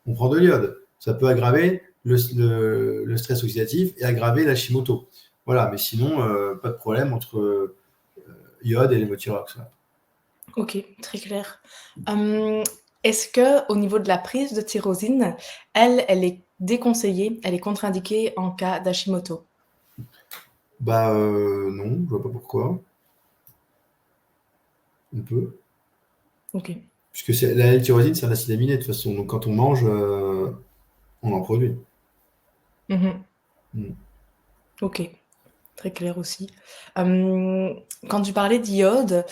on prend de l'iode. Ça peut aggraver le stress oxydatif et aggraver l'Hashimoto. Voilà, mais sinon, pas de problème entre iode et lévothyrox. Ok, très clair. Est-ce qu'au niveau de la prise de tyrosine, elle est déconseillée, elle est contre-indiquée en cas d'Hashimoto? Non, je vois pas pourquoi. On peut. Ok. Puisque la L-tyrosine, c'est un acide aminé de toute façon. Donc quand on mange, on en produit. Ok, très clair aussi. Quand tu parlais d'iode,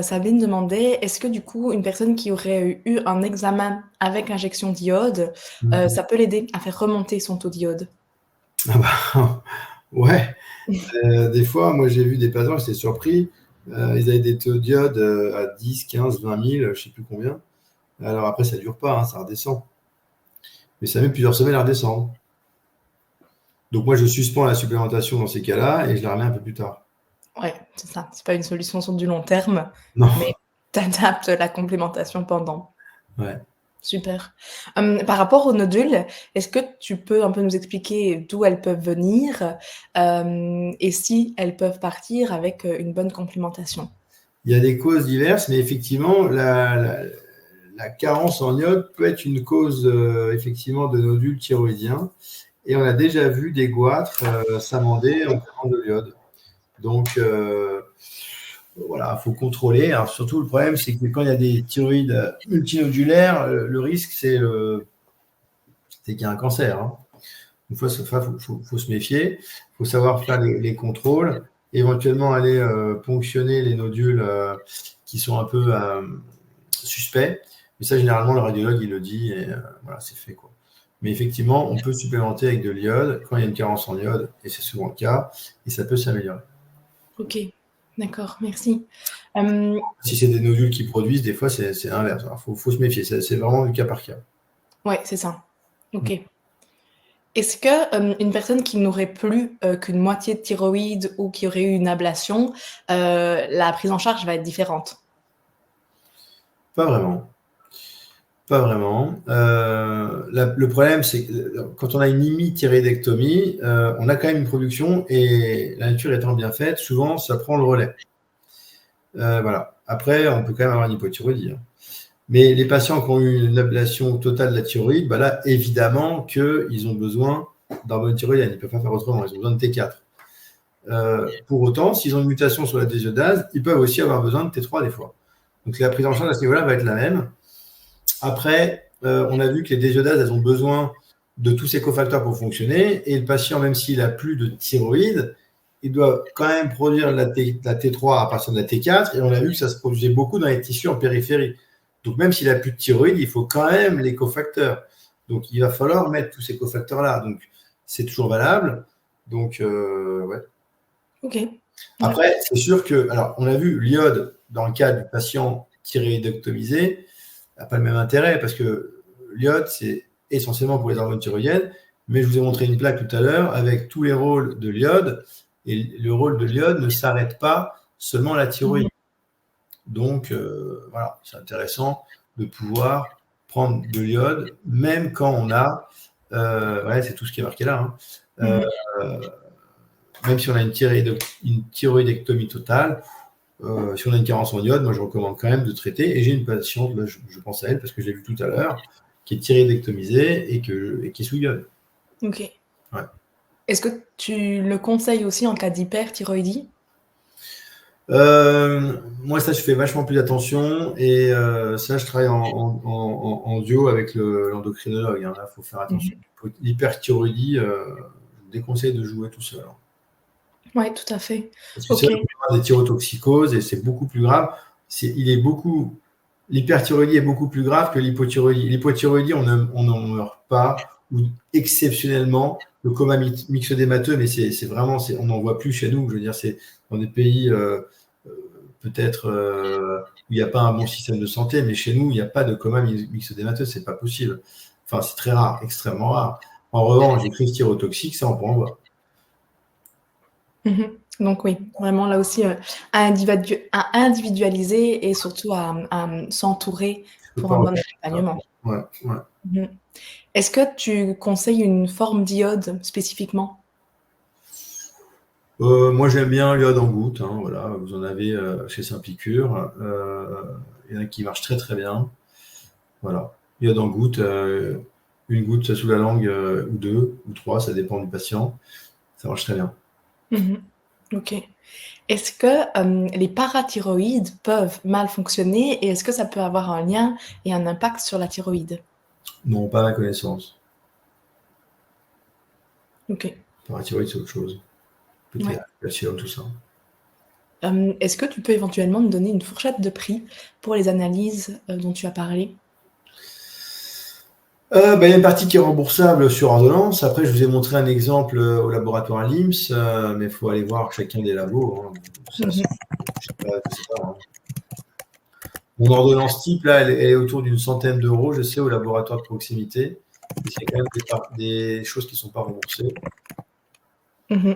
Sabine demandait, est-ce que du coup, une personne qui aurait eu un examen avec injection d'iode, ça peut l'aider à faire remonter son taux d'iode? Ouais. Des fois, moi j'ai vu des patients, j'étais surpris. Ils avaient des taux d'iode à 10, 15, 20 000, je ne sais plus combien. Alors après, ça ne dure pas, ça redescend. Mais ça met plusieurs semaines à redescendre. Donc moi, je suspends la supplémentation dans ces cas-là et je la remets un peu plus tard. Ouais, c'est ça. C'est pas une solution sur du long terme, Non. mais tu adaptes la complémentation pendant. Ouais. Super. Par rapport aux nodules, est-ce que tu peux un peu nous expliquer d'où elles peuvent venir et si elles peuvent partir avec une bonne complémentation? Il y a des causes diverses, mais effectivement, la carence en iode peut être une cause effectivement de nodules thyroïdiens. Et on a déjà vu des goitres s'amender en prenant de l'iode. Donc, voilà, il faut contrôler. Alors, surtout, le problème, c'est que quand il y a des thyroïdes multinodulaires, le risque, c'est qu'il y a un cancer. Une fois, il faut se méfier. Il faut savoir faire les contrôles, éventuellement aller ponctionner les nodules qui sont un peu suspects. Mais ça, généralement, le radiologue, il le dit et voilà, c'est fait, quoi. Mais effectivement, on peut supplémenter avec de l'iode quand il y a une carence en iode, et c'est souvent le cas, et ça peut s'améliorer. Ok, d'accord, merci. Si c'est des nodules qui produisent, des fois, c'est l'inverse. Il faut se méfier, c'est vraiment du cas par cas. Ouais, c'est ça. Ok. Est-ce que une personne qui n'aurait plus qu'une moitié de thyroïde ou qui aurait eu une ablation, la prise en charge va être différente? Pas vraiment. Pas vraiment. Le problème, c'est que quand on a une hymithyroïdectomie, on a quand même une production et la nature étant bien faite, souvent, ça prend le relais. Voilà. Après, on peut quand même avoir une hypothyroïdie. Mais les patients qui ont eu une ablation totale de la thyroïde, là, évidemment qu'ils ont besoin d'hormones thyroïdiennes. Ils ne peuvent pas faire autrement. Ils ont besoin de T4. Pour autant, s'ils ont une mutation sur la désiodase, ils peuvent aussi avoir besoin de T3 des fois. Donc, la prise en charge à ce niveau-là va être la même. Après, on a vu que les désiodases, elles ont besoin de tous ces cofacteurs pour fonctionner. Et le patient, même s'il n'a plus de thyroïde, il doit quand même produire la T3 à partir de la T4. Et on a vu que ça se produisait beaucoup dans les tissus en périphérie. Donc, même s'il n'a plus de thyroïde, il faut quand même les cofacteurs. Donc, il va falloir mettre tous ces cofacteurs-là. Donc, c'est toujours valable. Donc, ouais. Ok. Après, c'est sûr que, alors, on a vu l'iode dans le cas du patient thyroïdectomisé, n'a pas le même intérêt parce que l'iode, c'est essentiellement pour les hormones thyroïdiennes. Mais je vous ai montré une plaque tout à l'heure avec tous les rôles de l'iode. Et le rôle de l'iode ne s'arrête pas seulement la thyroïde. Donc, voilà, c'est intéressant de pouvoir prendre de l'iode, même quand on a, ouais, c'est tout ce qui est marqué là, hein, même si on a une thyroïdectomie totale, si on a une carence en iode, moi je recommande quand même de traiter. Et j'ai une patiente, là, je pense à elle parce que je l'ai vue tout à l'heure, qui est thyroïdectomisée et qui est sous iode. Ok. Ouais. Est-ce que tu le conseilles aussi en cas d'hyperthyroïdie? Moi, ça, je fais vachement plus attention et ça, je travaille en duo avec l'endocrinologue. Hein. Là, il faut faire attention. L'hyperthyroïdie, je déconseille de jouer tout seul. Hein. Oui, tout à fait. Parce que Ok. c'est vrai qu'on peut avoir des thyrotoxicoses et c'est beaucoup plus grave. L'hyperthyroïdie est beaucoup plus grave que l'hypothyroïdie. L'hypothyroïdie, on n'en meurt pas, ou exceptionnellement, le coma myxodémateux, mais c'est vraiment, on n'en voit plus chez nous. Je veux dire, c'est dans des pays peut-être où il n'y a pas un bon système de santé, mais chez nous, il n'y a pas de coma myxodémateux, c'est pas possible. Enfin, c'est très rare, extrêmement rare. En revanche, les crises thyrotoxiques, ça, on peut en voir. Donc oui, vraiment là aussi à individualiser et surtout à s'entourer pour un bon accompagnement. Ouais. Est-ce que tu conseilles une forme d'iode spécifiquement? Moi, j'aime bien l'iode en gouttes. Hein, voilà, vous en avez chez Saint-Picure. Il y en a qui marchent très très bien. Voilà, l'iode en gouttes, une goutte sous la langue ou deux ou trois, ça dépend du patient. Ça marche très bien. Ok. Est-ce que les parathyroïdes peuvent mal fonctionner et est-ce que ça peut avoir un lien et un impact sur la thyroïde? Non, pas à ma connaissance. Ok. Parathyroïde, c'est autre chose. Peut-être Ouais. calcium, tout ça. Est-ce que tu peux éventuellement me donner une fourchette de prix pour les analyses dont tu as parlé? Il y a une partie qui est remboursable sur ordonnance. Après, je vous ai montré un exemple au laboratoire LIMS, mais il faut aller voir chacun des labos. Hein. Ça, je sais pas, hein. Mon ordonnance type, là, elle est autour d'une centaine d'euros, je sais, au laboratoire de proximité. Et c'est quand même des choses qui ne sont pas remboursées. Je ne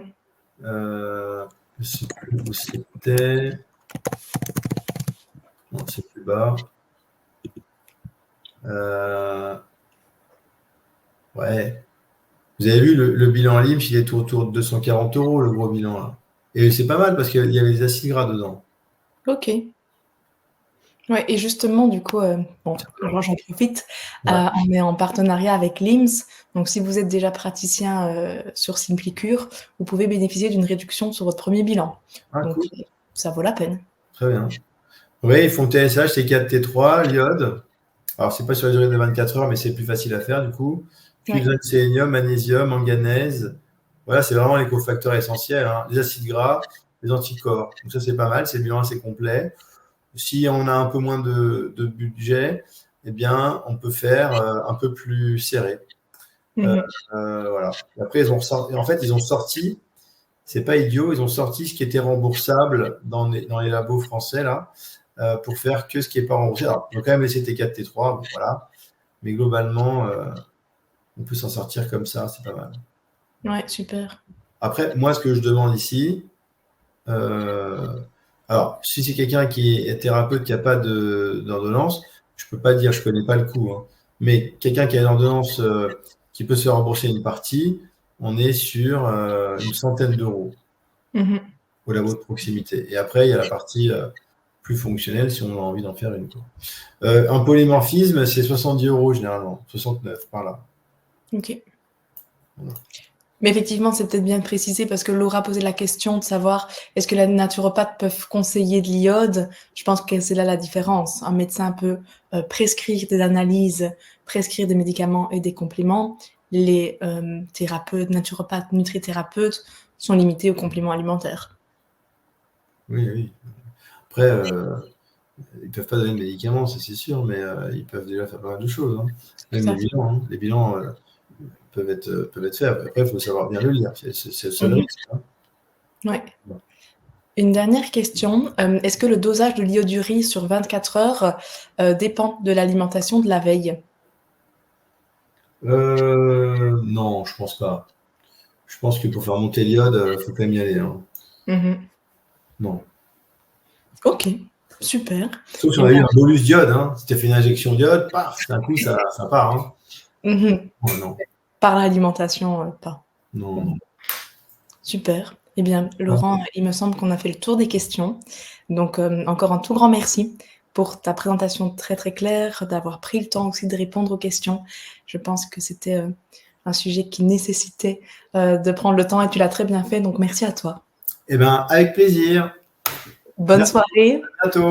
sais plus où c'était. Non, c'est plus bas. Ouais. Vous avez vu, le bilan LIMS, il est autour de 240 euros, le gros bilan. Là. Et c'est pas mal parce qu'il y avait des acides gras dedans. Ok. Ouais, et justement, du coup, bon, j'en profite, Ouais. on est en partenariat avec LIMS. Donc, si vous êtes déjà praticien sur Simplicure, vous pouvez bénéficier d'une réduction sur votre premier bilan. Ah, Donc, cool. ça vaut la peine. Très bien. Oui, ils font TSH, T4T3, l'iode. Alors, c'est pas sur la durée de 24 heures, mais c'est plus facile à faire du coup. Puis, Ouais. sélénium, magnésium, manganèse. Voilà, c'est vraiment les cofacteurs essentiels. Hein. Les acides gras, les anticorps. Donc, ça, c'est pas mal. C'est le bilan assez complet. Si on a un peu moins de budget, eh bien, on peut faire un peu plus serré. Voilà. Et après, ils ont sorti, c'est pas idiot, ils ont sorti ce qui était remboursable dans les labos français, là, pour faire que ce qui n'est pas remboursé. Alors, ils ont quand même laissé T4, T3, bon, voilà. Mais globalement, on peut s'en sortir comme ça, c'est pas mal. Ouais, super. Après, moi, ce que je demande ici, alors, si c'est quelqu'un qui est thérapeute, qui n'a pas d'ordonnance, je ne peux pas dire, je ne connais pas le coût. Hein. Mais quelqu'un qui a une ordonnance qui peut se rembourser une partie, on est sur une centaine d'euros au labo de proximité. Et après, il y a la partie plus fonctionnelle si on a envie d'en faire une. Un polymorphisme, c'est 70 euros généralement, 69 par là. Ok. Voilà. Mais effectivement, c'est peut-être bien de préciser parce que Laura posait la question de savoir est-ce que les naturopathes peuvent conseiller de l'iode. Je pense que c'est là la différence. Un médecin peut prescrire des analyses, prescrire des médicaments et des compléments. Les thérapeutes, naturopathes, nutrithérapeutes sont limités aux compléments alimentaires. Oui. Après, ils ne peuvent pas donner de médicaments, ça c'est sûr, mais ils peuvent déjà faire pas mal de choses. Hein. Même les bilans. Hein. Les bilans peuvent être faits. Après, il faut savoir bien le lire. C'est le seul risque. Hein. Ouais. Bon. Une dernière question. Est-ce que le dosage de l'iodurie sur 24 heures dépend de l'alimentation de la veille? Non, je pense pas. Je pense que pour faire monter l'iode, il faut quand même y aller. Hein. Non. Ok, super. Sauf si Eh on a eu bien, un bolus d'iode. Hein. Si tu as fait une injection d'iode, paf, d'un coup, ça part. Hein. Oh, non, par l'alimentation, pas. non, non. Super. Eh bien, Ah, Laurent, il me semble qu'on a fait le tour des questions. Donc, encore un tout grand merci pour ta présentation très, très claire, d'avoir pris le temps aussi de répondre aux questions. Je pense que c'était, un sujet qui nécessitait, de prendre le temps et tu l'as très bien fait, donc merci à toi. eh bien, avec plaisir. Bonne soirée. À bientôt.